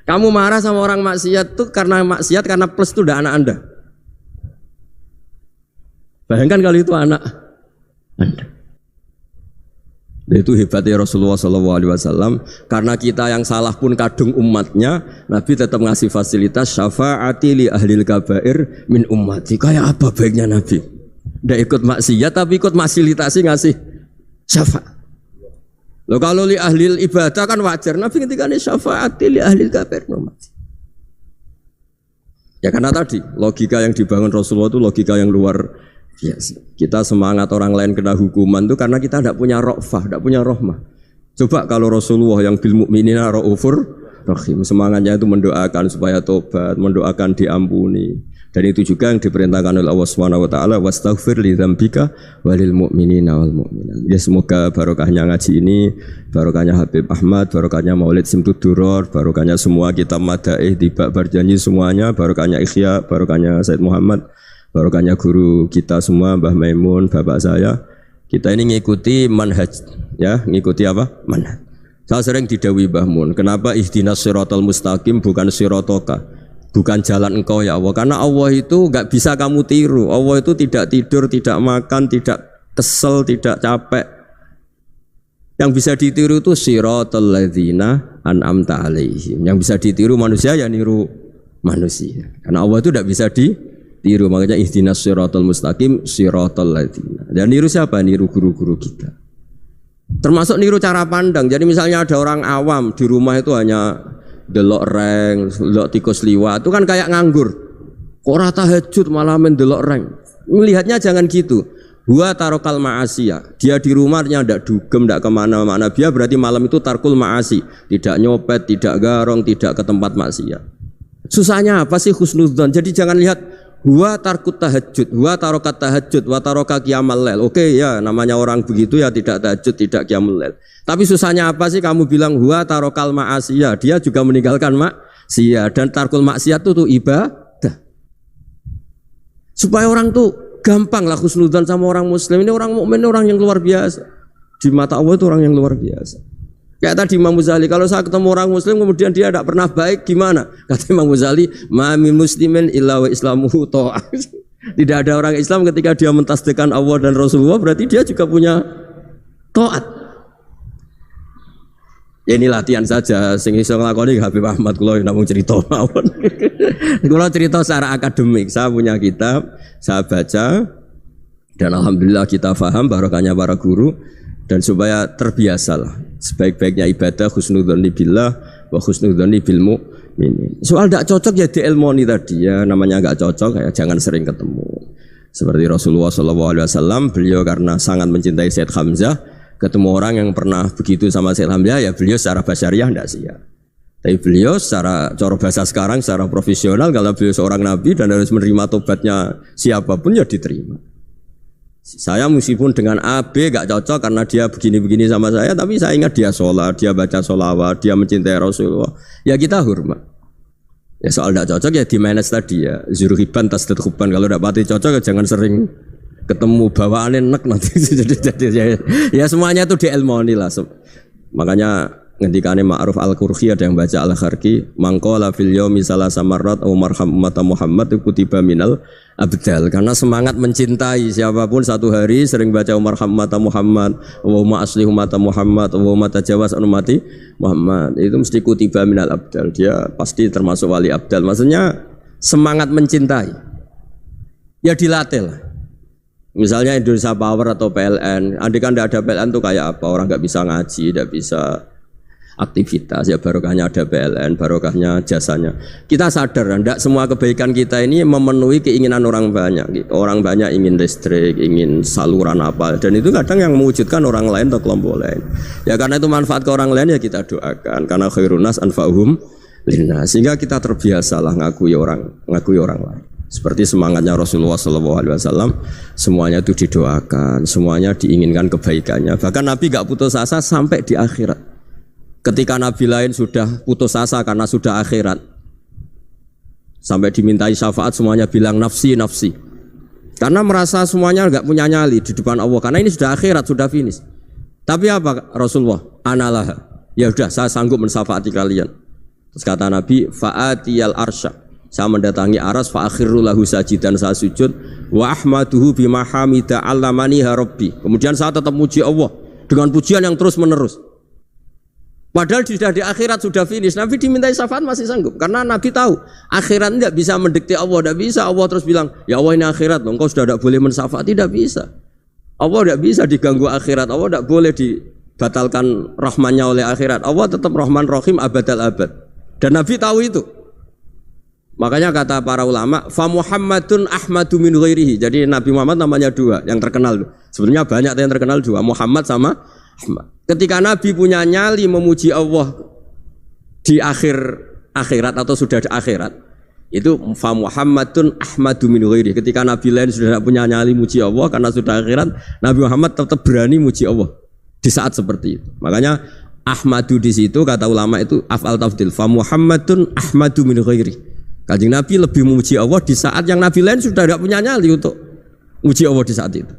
Kamu marah sama orang maksiat tuh karena maksiat karena plus itu udah anak Anda. Bayangkan kalau itu anak Anda. Itu hebatnya Rasulullah SAW. Karena kita yang salah pun kadung umatnya, Nabi tetap ngasih fasilitas syafaati li ahlil kabair min ummati. Kayak apa baiknya Nabi? Nggak ikut maksiat tapi ikut fasilitasi ngasih syafaat. Loh kalau li ahlil ibadah kan wajar. Nabi ketika ini syafaati li ahlil kabair min ummati. Ya karena tadi logika yang dibangun Rasulullah itu logika yang luar biasa. Kita semangat orang lain kena hukuman itu karena kita tidak punya ra'fah, tidak punya rahmah. Coba kalau Rasulullah yang bil mukminina raufur rahim, semangatnya itu mendoakan supaya tobat, mendoakan diampuni. Dan itu juga yang diperintahkan oleh Allah Subhanahu wa taala, wastaghfir li dzambika walil mu'minina wal mu'minat. Ya semoga barokahnya ngaji ini, barokahnya Habib Ahmad, barokahnya Maulid Simtud Duror, barokahnya semua kitab madaih tiba berjanji semuanya, barokahnya Ikhya, barokahnya Said Muhammad, barokahnya guru kita semua, Mbah Maimun, bapak saya. Kita ini ngikuti manhaj, ya, ngikuti apa? Manhaj. Saya sering didhawuhi Mbah Mun, kenapa ihdinas siratal mustaqim bukan siratoka, bukan jalan engkau ya Allah? Karena Allah itu enggak bisa kamu tiru. Allah itu tidak tidur, tidak makan, tidak kesel, tidak capek. Yang bisa ditiru itu siratal ladzina an'amta alaihim. Yang bisa ditiru manusia ya niru manusia. Karena Allah itu tidak bisa ditiru, makanya ihdinas siratal mustaqim siratal ladzina. Dan niru siapa? Niru guru-guru kita. Termasuk niru cara pandang. Jadi misalnya ada orang awam di rumah itu hanya delok reng, delok tikus liwat, itu kan kayak nganggur. Ora tahajud malah mendelok reng. Melihatnya jangan gitu. Huwa tarokal ma'asiyah. Dia di rumahnya tidak dugem, tidak kemana-mana. Dia berarti malam itu tarkul ma'asi. Tidak nyopet, tidak garong, tidak ke tempat maksiat. Susahnya apa sih husnudzon? Jadi jangan lihat huwa tarkut tahajud, huwa tarokat tahajud, wa taroka qiyamal lail. Oke ya, namanya orang begitu ya tidak tahajud, tidak qiyamul lail. Tapi susahnya apa sih kamu bilang huwa tarokal ma'asiyah? Dia juga meninggalkan maksiat, dan tarkul maksiat itu ibadah. Supaya orang tuh gampang lah husnudzon sama orang muslim. Ini orang mukmin, orang yang luar biasa. Di mata Allah itu orang yang luar biasa. Kayak tadi Imam Ghazali, kalau saya ketemu orang muslim kemudian dia tidak pernah baik, gimana? Kata Imam Ghazali, ma min muslimin illa wa islamuhu ta'ah. Tidak ada orang Islam ketika dia mentasdihkan Allah dan Rasulullah, berarti dia juga punya taat. Ya ini latihan saja, sing iso nglakoni Habib Ahmad kula namung cerita mawon. Kula cerita secara akademik, saya punya kitab, saya baca dan alhamdulillah kita paham barokahnya para guru, dan supaya terbiasalah sebaik-baiknya ibadah husnudzonni billah wa husnudzonni bil mu'minin. Soal tidak cocok ya diilmoni tadi ya, namanya enggak cocok ya jangan sering ketemu. Seperti Rasulullah SAW, beliau karena sangat mencintai Sayyid Hamzah, ketemu orang yang pernah begitu sama Sayyid Hamzah, ya beliau secara basyariah tidak siap. Tapi beliau secara cara bahasa sekarang, secara profesional, kalau beliau seorang nabi dan harus menerima tobatnya siapapun ya diterima. Saya meskipun dengan A, B gak cocok karena dia begini-begini sama saya, tapi saya ingat dia sholat, dia baca sholawat, dia mencintai Rasulullah, ya kita hormat. Ya soal gak cocok ya di manage tadi ya, zuruhiban tasdid huban. Kalau gak pati cocok ya jangan sering ketemu, bawaannya enak nanti. Ya semuanya itu diilmoni lah. Makanya ngendikane Ma'ruf Al-Qurhi ada yang baca Al-Kharki, mangqala fil yaumi salasa marrat aw marham ummata Muhammad kutiba minal abdal. Karena semangat mencintai siapapun satu hari sering baca marham ummata Muhammad, wa aslih ummata Muhammad, wa tajawaz an ummati Muhammad, itu mesti kutiba minal abdal. Dia pasti termasuk wali abdal. Maksudnya semangat mencintai ya dilatih lah. Misalnya Indonesia Power atau PLN, andai kan tidak ada PLN tuh kayak apa? Orang nggak bisa ngaji, tidak bisa aktivitas, ya barokahnya ada PLN, barokahnya jasanya. Kita sadar, tidak semua kebaikan kita ini memenuhi keinginan orang banyak. Gitu. Orang banyak ingin listrik, ingin saluran apa, dan itu kadang yang mewujudkan orang lain atau kelompok lain. Ya karena itu manfaat ke orang lain ya kita doakan. Karena khairun nas anfa'uhum linnas. Sehingga kita terbiasalah ngakui orang lain. Seperti semangatnya Rasulullah SAW, semuanya itu didoakan, semuanya diinginkan kebaikannya. Bahkan Nabi gak putus asa sampai di akhirat. Ketika Nabi lain sudah putus asa karena sudah akhirat, sampai dimintai syafaat semuanya bilang nafsi, nafsi. Karena merasa semuanya enggak punya nyali di depan Allah, karena ini sudah akhirat, sudah finish. Tapi apa Rasulullah? Analah. Ya sudah, saya sanggup mensyafaati kalian. Terus kata Nabi, fa'atiyal arsya. Saya mendatangi aras, fa'akhiru lahu sajidan, saya sujud, wa ahmaduhu bima hamida allamaniha rabbi. Kemudian saya tetap muji Allah. dengan pujian yang terus menerus. Padahal sudah di akhirat sudah finish. Nabi dimintai syafaat masih sanggup karena Nabi tahu akhirat tidak bisa mendikte Allah, tidak bisa Allah terus bilang, ya Allah ini akhirat, engkau sudah tidak boleh mensyafaat, tidak bisa. Allah tidak bisa diganggu akhirat, Allah tidak boleh dibatalkan rahmannya oleh akhirat. Allah tetap Rahman Rahim abadal abad. Dan Nabi tahu itu. Makanya kata para ulama, fa Muhammadun Ahmadu min ghairihi. Jadi Nabi Muhammad namanya dua yang terkenal. Sebenarnya banyak yang terkenal dua, Muhammad sama Ahmad. Ketika Nabi punya nyali memuji Allah di akhirat atau sudah di akhirat, itu fa Muhammadun Ahmadu min ghairihi. Ketika Nabi lain sudah tidak punya nyali muji Allah karena sudah akhirat, Nabi Muhammad tetap berani muji Allah di saat seperti itu. Makanya Ahmadu di situ kata ulama itu af'al tafdil, fa Muhammadun Ahmadu min ghairihi. Kanjeng Nabi lebih memuji Allah di saat yang Nabi lain sudah tidak punya nyali untuk muji Allah di saat itu.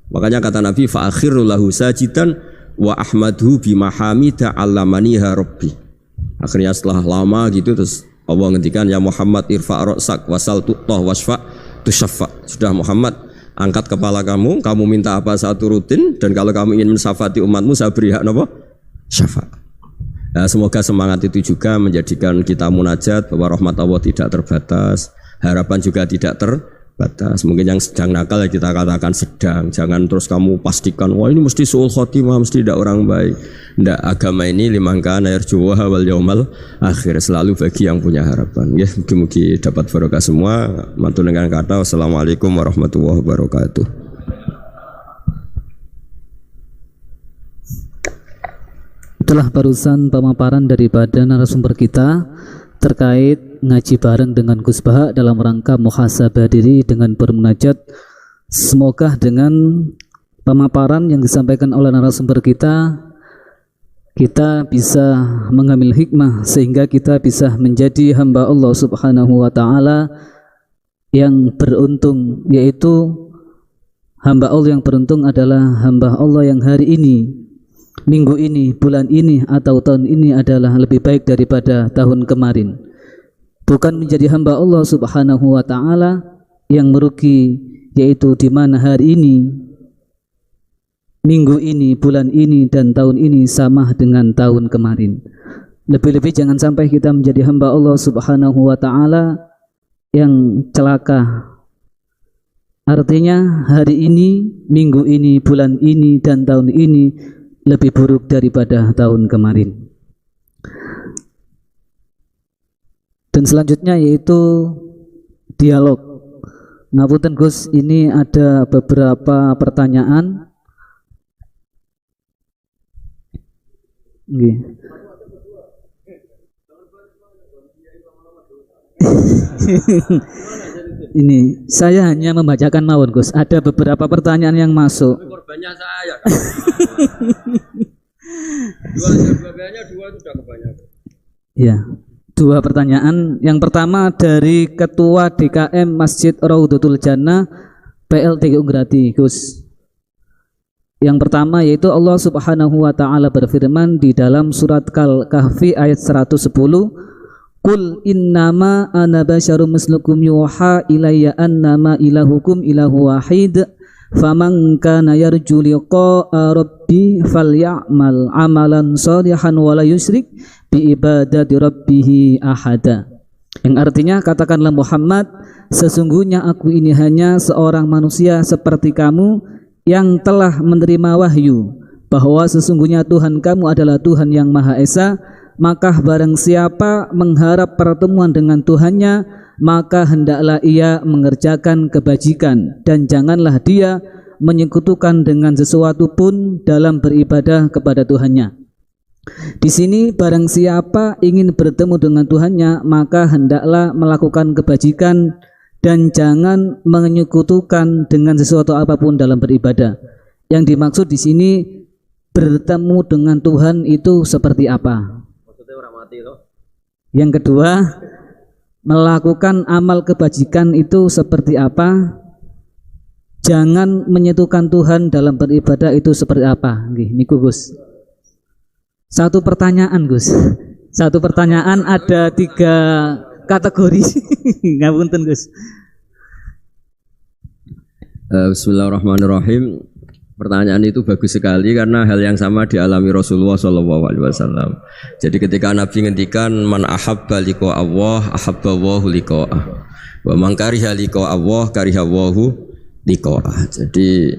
Makanya kata Nabi fa akhiru lahu sajidan wa ahmadhu bimahamida allamaniha rabbi. Akhirnya setelah lama gitu terus Allah ngendikan ya Muhammad irfa' ra'sak wasal tu'tah wasfa' tusyaffa. Sudah Muhammad, angkat kepala kamu minta apa saat turutin, dan kalau kamu ingin mensyafaati umatmu saya beri hak apa? Syafaat. Nah, semoga semangat itu juga menjadikan kita munajat bahwa rahmat Allah tidak terbatas, harapan juga tidak terbatas. Mungkin yang sedang nakal ya kita katakan sedang, jangan terus kamu pastikan wah ini mesti suul khotimah, mesti tidak orang baik. Tidak, agama ini liman kana yarjuha wal yaumal akhir, selalu bagi yang punya harapan. Ya, mugi-mugi dapat barokah semua. Mantul dengan kata wassalamualaikum warahmatullahi wabarakatuh. Itulah barusan pemaparan daripada narasumber kita terkait ngaji bareng dengan Gus Baha dalam rangka muhasabah diri dengan bermunajat. Semoga dengan pemaparan yang disampaikan oleh narasumber kita bisa mengambil hikmah sehingga kita bisa menjadi hamba Allah Subhanahu wa taala yang beruntung, yaitu hamba Allah yang beruntung adalah hamba Allah yang hari ini, minggu ini, bulan ini atau tahun ini adalah lebih baik daripada tahun kemarin. Bukan menjadi hamba Allah Subhanahu wa taala yang merugi, yaitu di mana hari ini, minggu ini, bulan ini dan tahun ini sama dengan tahun kemarin. Lebih-lebih jangan sampai kita menjadi hamba Allah Subhanahu wa taala yang celaka. Artinya hari ini, minggu ini, bulan ini dan tahun ini lebih buruk daripada tahun kemarin. Dan selanjutnya yaitu dialog. Ngapunten Gus, ini ada beberapa pertanyaan. Ini saya hanya membacakan mawon Gus. Ada beberapa pertanyaan yang masuk. Korbannya saya. Dua sudah kebanyakan. Ya, dua pertanyaan. Yang pertama dari Ketua DKM Masjid Raudhatul Jannah PLTGU Grati, Gus. Yang pertama yaitu Allah Subhanahu wa taala berfirman di dalam surat Kahfi ayat 110, Qul innama ana basyarum mislukum yuha ilayya annama ilahukum ilahu wahid faman kana yarju liqa'a rabbi falyamal amalan shalihan wa la yusyrik bi ibadati rabbih ahada. Yang artinya, katakanlah Muhammad, sesungguhnya aku ini hanya seorang manusia seperti kamu yang telah menerima wahyu bahwa sesungguhnya Tuhan kamu adalah Tuhan yang Maha Esa. Maka barang siapa mengharap pertemuan dengan Tuhannya, maka hendaklah ia mengerjakan kebajikan dan janganlah dia menyekutukan dengan sesuatu pun dalam beribadah kepada Tuhannya. Di sini barang siapa ingin bertemu dengan Tuhannya, maka hendaklah melakukan kebajikan dan jangan menyekutukan dengan sesuatu apapun dalam beribadah. Yang dimaksud di sini bertemu dengan Tuhan itu seperti apa? Yang kedua, melakukan amal kebajikan itu seperti apa? Jangan menyekutukan Tuhan dalam beribadah itu seperti apa? Nggih, niku Gus. Satu pertanyaan Gus. Satu pertanyaan ada 3 kategori. Ngapunten Gus. Bismillahirrahmanirrahim. Pertanyaan itu bagus sekali karena hal yang sama dialami Rasulullah SAW. Jadi ketika Nabi ngendikan man ahabba liqa Allah ahabba Allahu liqa'ah. Wa man kariha liqa Allah kariha Allahu liqa'ah. Jadi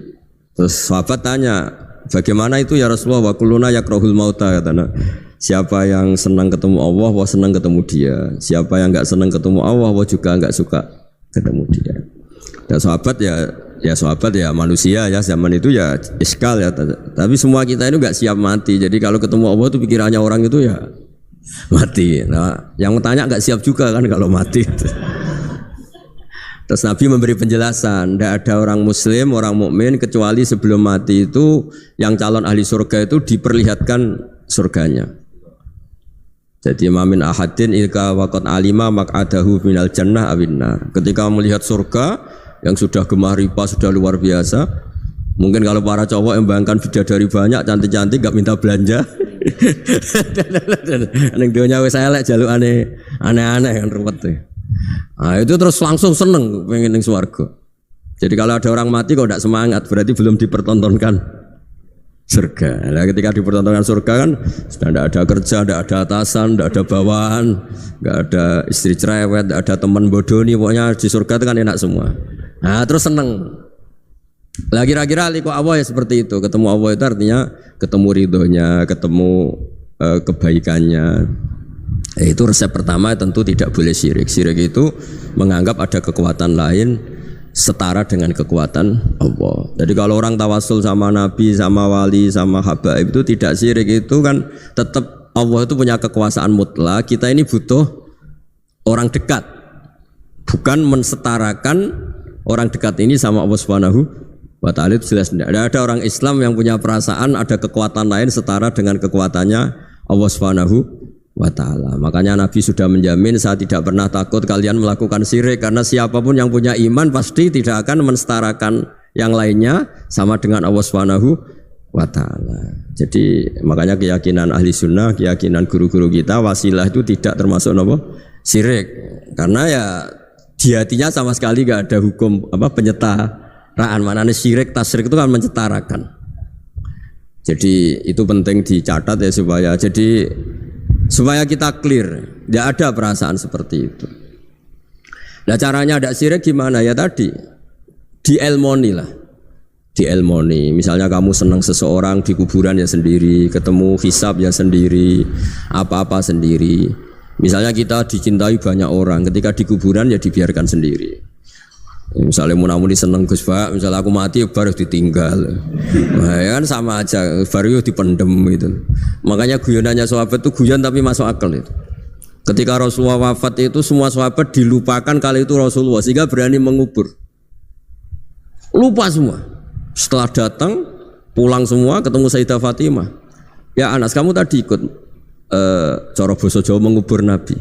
terus sahabat tanya, bagaimana itu ya Rasulullah? Wa kulluna yakrahul mauta katanya. Siapa yang senang ketemu Allah, wa senang ketemu dia. Siapa yang enggak senang ketemu Allah, wa juga enggak suka ketemu dia. Dan sahabat ya sahabat ya manusia ya zaman itu ya iskal ya, tapi semua kita ini nggak siap mati. Jadi kalau ketemu Allah itu pikirannya orang itu ya mati. Nah, yang tanya nggak siap juga kan kalau mati. Terus Nabi memberi penjelasan, tidak ada orang Muslim, orang mukmin kecuali sebelum mati itu yang calon ahli surga itu diperlihatkan surganya. Jadi mamin ahadin ilka waqat alima maq'adahu minal jannah awinnar. Ketika melihat surga yang sudah gemah ripa, sudah luar biasa. Mungkin kalau para cowok yang bayangkan bidadari banyak, cantik-cantik, gak minta belanja. Neng dunia wis elek jaluk aneh-aneh kan repot. Nah itu terus langsung seneng pengen ning swarga. Jadi kalau ada orang mati kok tidak semangat, berarti belum dipertontonkan surga. Nah, ketika dipertontonkan surga kan sudah tidak ada kerja, tidak ada atasan, tidak ada bawahan, tidak ada istri cerewet, tidak ada teman bodoni, pokoknya di surga itu kan enak semua. Nah terus seneng. Lah kira-kira liqa Allah ya seperti itu. Ketemu Allah itu artinya ketemu ridhonya, ketemu kebaikannya. Itu resep pertama tentu tidak boleh syirik. Syirik itu menganggap ada kekuatan lain setara dengan kekuatan Allah. Jadi kalau orang tawasul sama nabi, sama wali, sama habaib itu tidak syirik, itu kan tetap Allah itu punya kekuasaan mutlak. Kita ini butuh orang dekat, bukan mensetarakan orang dekat ini sama Allah Subhanahu wa ta'ala. Itu jelas tidak ada orang Islam yang punya perasaan ada kekuatan lain setara dengan kekuatannya Allah Subhanahu wa ta'ala. Makanya Nabi sudah menjamin, saya tidak pernah takut kalian melakukan syirik, karena siapapun yang punya iman pasti tidak akan mensetarakan yang lainnya sama dengan Allah Subhanahu wa ta'ala. Jadi makanya keyakinan ahli sunnah, keyakinan guru-guru kita, wasilah itu tidak termasuk syirik, karena ya di hatinya sama sekali gak ada hukum penyetaraan. Maknanya syirik, tasyrik itu kan menyetarakan. Jadi itu penting dicatat ya, supaya kita clear, tidak ada perasaan seperti itu. Nah caranya ada syirik gimana ya tadi? Dielmoni lah, dielmoni. Misalnya kamu senang seseorang di kuburan ya sendiri, ketemu hisab ya sendiri, apa-apa sendiri. Misalnya kita dicintai banyak orang, ketika di kuburan ya dibiarkan sendiri. Misalnya munamuni seneng Gus Pak, misalnya aku mati baru ditinggal. Nah, ya kan sama aja, baru dipendem gitu. Makanya guyonannya sahabat itu guyon tapi masuk akal itu. Ketika Rasulullah wafat itu semua sahabat dilupakan kali itu Rasulullah, sehingga berani mengubur. Lupa semua. Setelah datang, pulang semua ketemu Sayyidah Fatimah. Ya Anas, kamu tadi ikut cara basa Jawa mengubur Nabi.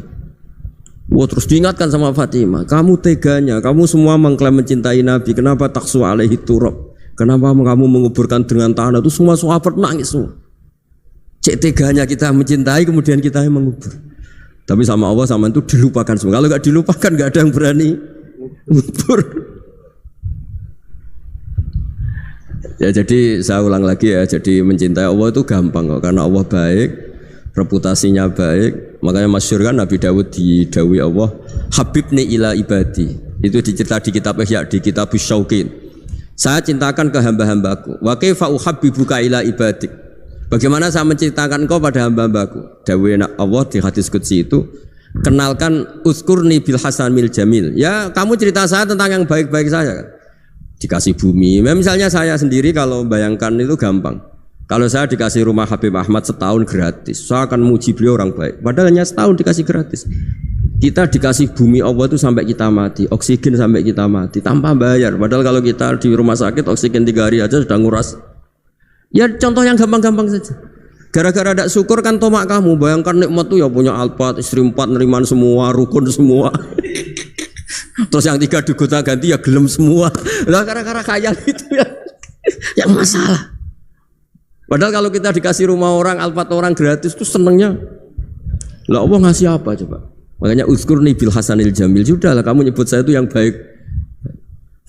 Wah, terus diingatkan sama Fatimah, kamu teganya, kamu semua mengklaim mencintai Nabi, kenapa taksu alaihi turab? Kenapa kamu menguburkan dengan tanah? Itu semua sahabat nangis semua. Cek teganya kita mencintai kemudian kita yang mengubur. Tapi sama Allah sama itu dilupakan semua. Kalau enggak dilupakan enggak ada yang berani mengubur. Ya jadi saya ulang lagi ya, jadi mencintai Allah itu gampang kok, karena Allah baik, reputasinya baik. Makanya masyhur kan Nabi Dawud didawi Allah, habibni ila ibadi. Itu dicerita di kitab Ihya, di kitab Syauqin. Saya cintakan ke hamba-hambaku. Wa kaifa uhabbibuka ila ibadik. Bagaimana saya menceritakan kau pada hamba-hambaku? Dawi Allah di hadis qudsi itu, kenalkan uzkurni bil hasanil jamil. Ya, kamu cerita saya tentang yang baik-baik saja kan. Dikasih bumi. Misalnya saya sendiri kalau bayangkan itu gampang. Kalau saya dikasih rumah Habib Ahmad setahun gratis, saya akan muji beliau orang baik. Padahal hanya setahun dikasih gratis. Kita dikasih bumi Allah itu sampai kita mati, oksigen sampai kita mati, tanpa bayar. Padahal kalau kita di rumah sakit oksigen 3 hari aja sudah nguras. Ya contoh yang gampang-gampang saja. Gara-gara tidak syukur kan tomak kamu. Bayangkan nikmat itu ya punya Alphard, istri 4 neriman semua, rukun semua. Terus yang 3 digonta ganti ya gelem semua. Lah gara-gara kaya itu ya yang masalah. Padahal kalau kita dikasih rumah orang, Alphard orang gratis itu senengnya. Lah Allah ngasih apa coba? Makanya uzkurni bil hasanil jamil. Sudahlah kamu nyebut saya itu yang baik.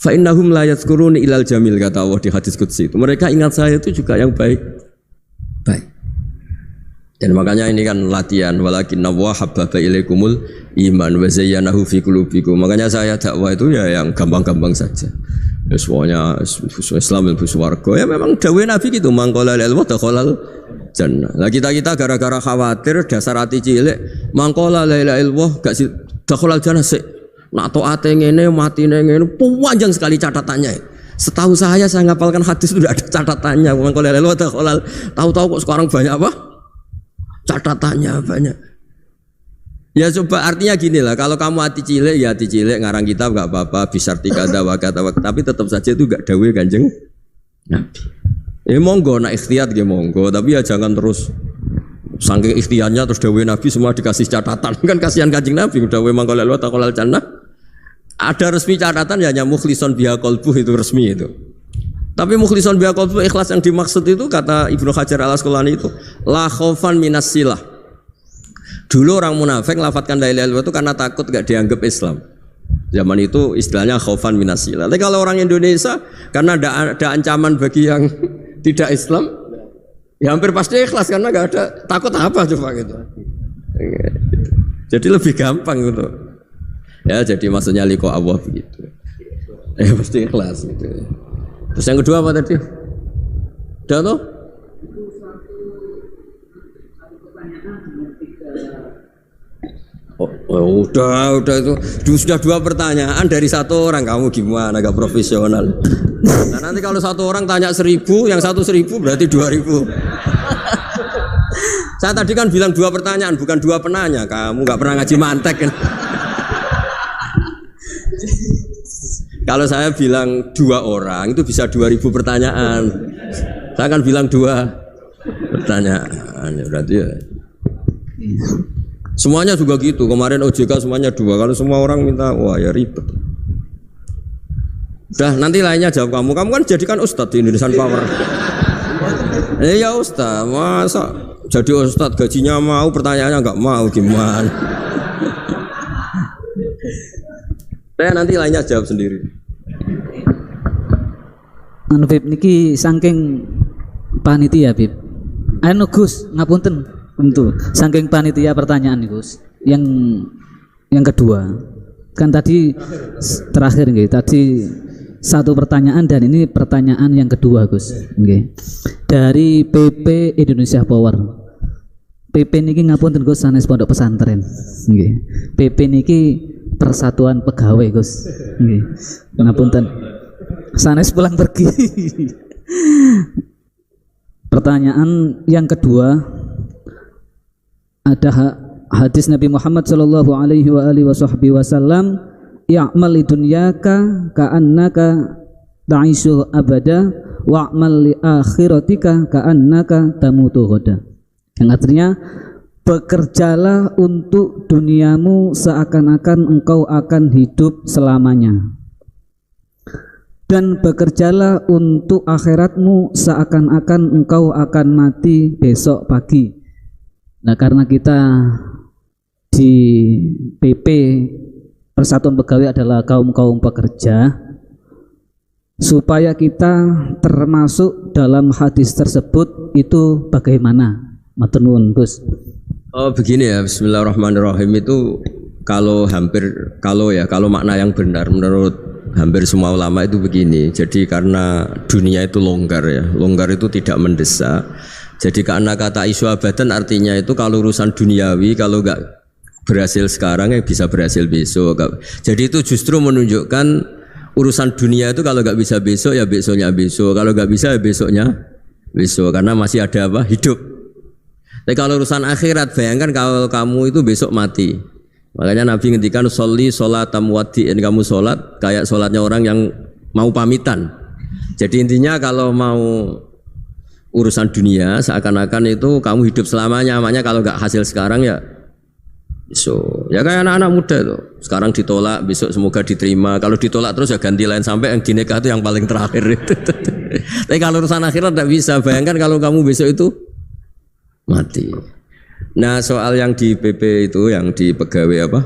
Fa innahum la yadhkuruni ilal jamil, kata Allah di hadis qudsi itu. Mereka ingat saya itu juga yang baik. Baik. Dan makanya ini kan latihan, walakinna wa habbaba ilaikumul iman wa zayyanahu fi qulubikum. Makanya saya dakwah itu ya yang gampang-gampang saja. Ya semuanya Islam ilmu swarga. Ya memang dawuh Nabi gitu, mangqala lil wa dakhalal jannah. Lah kita gara-gara khawatir dasar hati cilik, mangqala la ilaha illallah gak dakhalal jannah sik. Nak taate ngene matine ngene panjang sekali catatannya. Setahu saya ngapalkan hadis itu tidak ada catatannya. Mangqala la ilaha illallah dakhalal. Tahu-tahu kok sekarang banyak apa? Catatannya banyak. Ya coba artinya gini lah, kalau kamu hati cilik ya hati cilik ngarang kitab gak apa-apa, bisartika dawakata, tapi tetap saja itu gak dawe Kanjeng Nabi. Monggo nak ikhtiyat ya monggo, tapi ya jangan terus saking ikhtiarnya terus dawe Nabi semua dikasih catatan, kan kasihan Kanjeng Nabi dawe mangkala wa taqallal jannah. Ada resmi catatan ya hanya mukhlison biha qalbuh, itu resmi itu. Tapi mukhlison biha qalbuh, ikhlas yang dimaksud itu kata Ibnu Hajar Al-Asqalani itu la khaufan minas silah. Dulu orang munafik lafadzkan la ilaha illallah itu karena takut gak dianggap Islam. Zaman itu istilahnya khaufan minas silah. Tapi kalau orang Indonesia karena ada ancaman bagi yang tidak Islam, ya hampir pasti ikhlas karena gak ada takut apa coba gitu. Jadi lebih gampang gitu. Ya jadi maksudnya liqa Allah begitu. Ya pasti ikhlas gitu. Terus yang kedua apa tadi? Udah toh? Oh, udah itu sudah 2 pertanyaan dari 1 orang. Kamu gimana, agak profesional. Nah, nanti kalau 1 orang tanya 1000, yang 1.000 berarti 2000. Saya tadi kan bilang 2 pertanyaan, bukan 2 penanya. Kamu nggak pernah ngaji mantek kan? Kalau saya bilang 2 orang itu bisa 2000 pertanyaan. Saya akan bilang 2 pertanyaan. Berarti ya. Semuanya juga gitu. Kemarin OJK semuanya 2. Kalau semua orang minta, wah ya ribet. Udah nanti lainnya jawab kamu. Kamu kan jadikan ustadz di Indonesian Power. Ya ustadz, masa jadi ustadz gajinya mau, pertanyaannya nggak mau, gimana? Saya nanti lainnya jawab sendiri. Anu Bib niki saking panitia Bib. Anu Gus, ngapunten. Tentu, saking panitia pertanyaan Gus. Yang kedua, kan tadi terakhir nggih, tadi 1 pertanyaan dan ini pertanyaan yang kedua Gus. Nggih. Dari PP Indonesia Power. PP niki ngapunten Gus sanes pondok pesantren. Nggih. PP niki Persatuan Pegawai Gus. Nggih. Ngapunten. Sanes pulang pergi. Pertanyaan yang kedua, ada hadis Nabi Muhammad sallallahu alaihi wasallam, ya'mal lidunyaka ka'annaka ta'ishu abada wa'mal li akhiratika ka'annaka tamutu ghadan. Yang artinya, bekerjalah untuk duniamu seakan-akan engkau akan hidup selamanya, dan bekerjalah untuk akhiratmu seakan-akan engkau akan mati besok pagi. Nah, karena kita di PP Persatuan Pegawai adalah kaum-kaum pekerja, supaya kita termasuk dalam hadis tersebut itu bagaimana? Matur nuwun, Gus. Oh, begini ya, bismillahirrahmanirrahim. Itu kalau makna yang benar menurut hampir semua ulama itu begini. Jadi karena dunia itu longgar ya. Longgar itu tidak mendesak. Jadi karena kata isu abadan artinya itu kalau urusan duniawi kalau enggak berhasil sekarang ya bisa berhasil besok. Jadi itu justru menunjukkan urusan dunia itu kalau enggak bisa besok ya besoknya besok. Kalau enggak bisa ya besoknya besok karena masih ada apa? Hidup. Tapi kalau urusan akhirat bayangkan kalau kamu itu besok mati. Makanya Nabi ngendikan sholli sholatam wadi'in, kamu sholat kayak sholatnya orang yang mau pamitan. Jadi intinya kalau mau urusan dunia seakan-akan itu kamu hidup selamanya, makanya kalau nggak hasil sekarang ya besok. Ya kayak anak-anak muda itu sekarang ditolak besok semoga diterima, kalau ditolak terus ya ganti lain sampai yang dinikah itu yang paling terakhir itu. Tapi kalau urusan akhirat tidak bisa. Bayangkan kalau kamu besok itu mati. Nah soal yang di PP itu yang di pegawai apa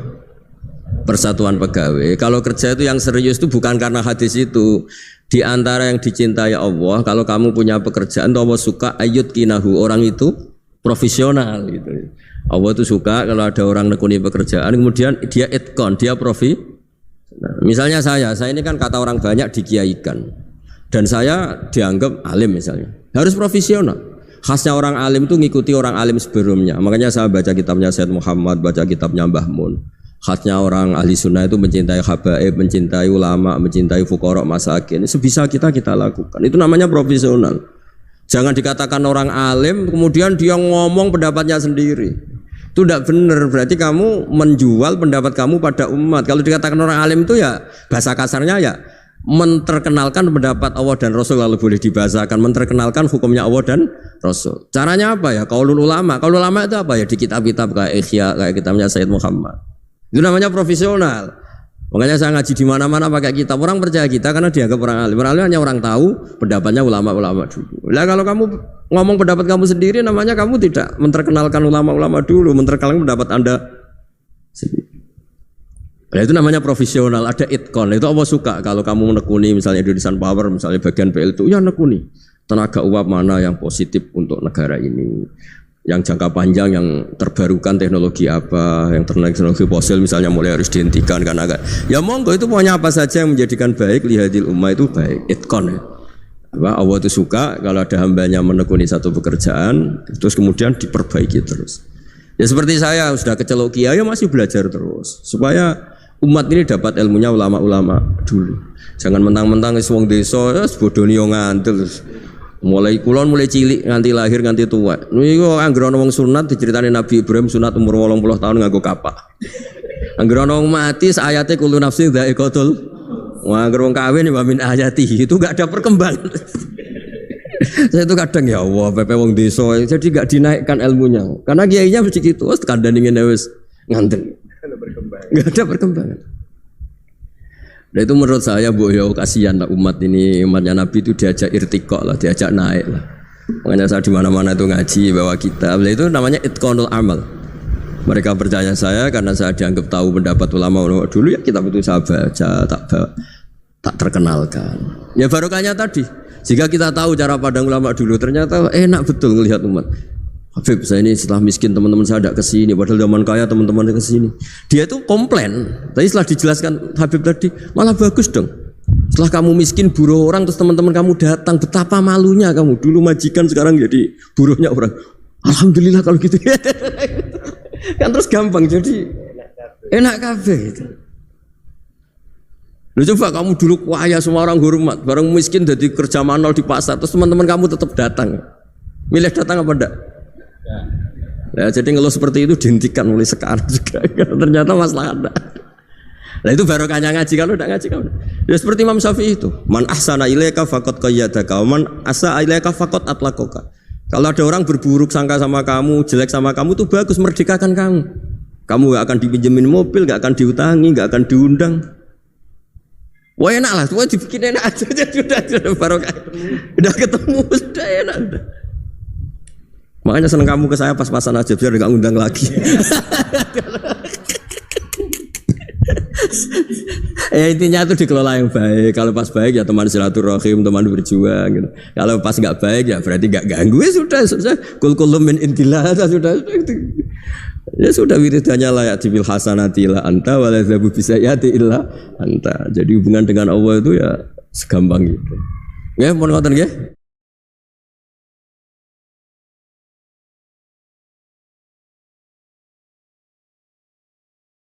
Persatuan Pegawai. Kalau kerja itu yang serius itu bukan karena hadis itu. Di antara yang dicintai Allah, kalau kamu punya pekerjaan, Allah suka ayut kinahu, orang itu profesional gitu. Allah itu suka kalau ada orang nekuni pekerjaan, kemudian dia itkon, dia profi. Nah, misalnya saya ini kan kata orang banyak dikiaikan, dan saya dianggap alim misalnya, harus profesional. Khasnya orang alim itu ngikuti orang alim sebelumnya. Makanya saya baca kitabnya Sayyid Muhammad, baca kitabnya Mbah Mun. Khasnya orang ahli sunnah itu mencintai habaib, mencintai ulama, mencintai fuqara masakin. Sebisa kita lakukan. Itu namanya profesional. Jangan dikatakan orang alim kemudian dia ngomong pendapatnya sendiri. Itu tidak benar. Berarti kamu menjual pendapat kamu pada umat. Kalau dikatakan orang alim itu ya bahasa kasarnya ya menterkenalkan pendapat Allah dan Rasul, lalu boleh dibahasakan menterkenalkan hukumnya Allah dan Rasul. Caranya apa ya? Qaulul ulama. Qaulul ulama itu apa ya? Di kitab-kitab kayak Ihya, kayak kitabnya Sayyid Muhammad. Itu namanya profesional. Makanya saya ngaji di mana-mana pakai kitab. Orang percaya kita karena dianggap orang alim. Orang alim hanya orang tahu pendapatnya ulama-ulama dulu. Lah kalau kamu ngomong pendapat kamu sendiri, namanya kamu tidak menterkenalkan ulama-ulama dulu, menterkenalkan pendapat Anda sendiri. Nah, itu namanya profesional, ada itkon. Itu Allah suka kalau kamu menekuni misalnya Indonesian Power, misalnya bagian PL itu, ya nekuni tenaga uap mana yang positif untuk negara ini, yang jangka panjang, yang terbarukan teknologi apa, yang teknologi fosil misalnya mulai harus dihentikan karena ya monggo itu pokoknya apa saja yang menjadikan baik lihadil ummah itu baik, itkon ya. Allah itu suka kalau ada hambanya menekuni satu pekerjaan terus kemudian diperbaiki terus. Ya seperti saya sudah kecelok kiai masih belajar terus supaya umat ini dapat ilmunya ulama-ulama dulu. Jangan mentang-mentang wong desa bodoni yo ngantil. Mulai kulon mulai cilik nganti lahir nganti tua. Niku anggere ana wong sunat diceritani Nabi Ibrahim sunat umur 80 tahun nganggo kapak. Anggere ana wong mati ayate kullu nafsin dha'iqatul. Wah, anggere wong kawin wa min ayati itu enggak ada perkembangan. Saya itu kadang ya Allah, pepe wong desa jadi enggak dinaikkan ilmunya. Karena kiainya mesti gitu, wis kandhane ngene wis nganten. Enggak ada perkembangan. Nah itu menurut saya Bu ya kasihan lah umat ini, umatnya Nabi itu diajak irtiqo lah, diajak naik lah. Makanya saya di mana-mana itu ngaji bawa kitab. Nah, itu namanya itqanul amal. Mereka percaya saya karena saya dianggap tahu pendapat ulama dulu ya kitab itu saya baca, tak terkenalkan. Ya barokahnya tadi. Jika kita tahu cara pandang ulama dulu ternyata enak betul melihat umat. Habib saya ini setelah miskin teman-teman saya tidak kesini, padahal zaman kaya teman-teman kesini. Dia itu komplain, tapi setelah dijelaskan Habib tadi malah bagus dong. Setelah kamu miskin buruh orang terus teman-teman kamu datang, betapa malunya kamu dulu majikan sekarang jadi buruhnya orang. Alhamdulillah kalau gitu. Kan terus gampang jadi enak kabeh gitu. Lu coba kamu dulu kaya semua orang hormat, bareng miskin jadi kerja manual di pasar, terus teman-teman kamu tetap datang. Milih datang apa enggak? Ya, jadi ngeluh seperti itu dihentikan mulai sekarang juga. Ternyata masalah ada. Nah itu barokahnya ngaji. Kalau tidak ngaji kamu. Ya seperti Imam Syafi'i itu. Man ahsana ilaika faqad qayyadaka, man asa ilaika faqad atlaqaka. Kalau ada orang berburuk sangka sama kamu, jelek sama kamu itu bagus, merdekakan kamu. Kamu gak akan dipinjemin mobil, gak akan diutangi, gak akan diundang. Wah enak lah, wah dibikin enak aja. Sudah barokah. Udah ketemu, sudah enak. Makanya seneng kamu ke saya pas-pasan aja biar enggak ngundang lagi. Ya intinya itu dikelola yang baik. Kalau pas baik ya teman silaturahim, teman berjuang gitu. Kalau pas enggak baik ya berarti enggak ganggu. Ya sudah. Kul kullum min indillah sudah. Ya sudah wiridanya layak dibil hasanati illa anta wa la zabu bisayati illa anta. Jadi hubungan dengan Allah itu ya segampang itu. Ya, mohon ngoten nggih.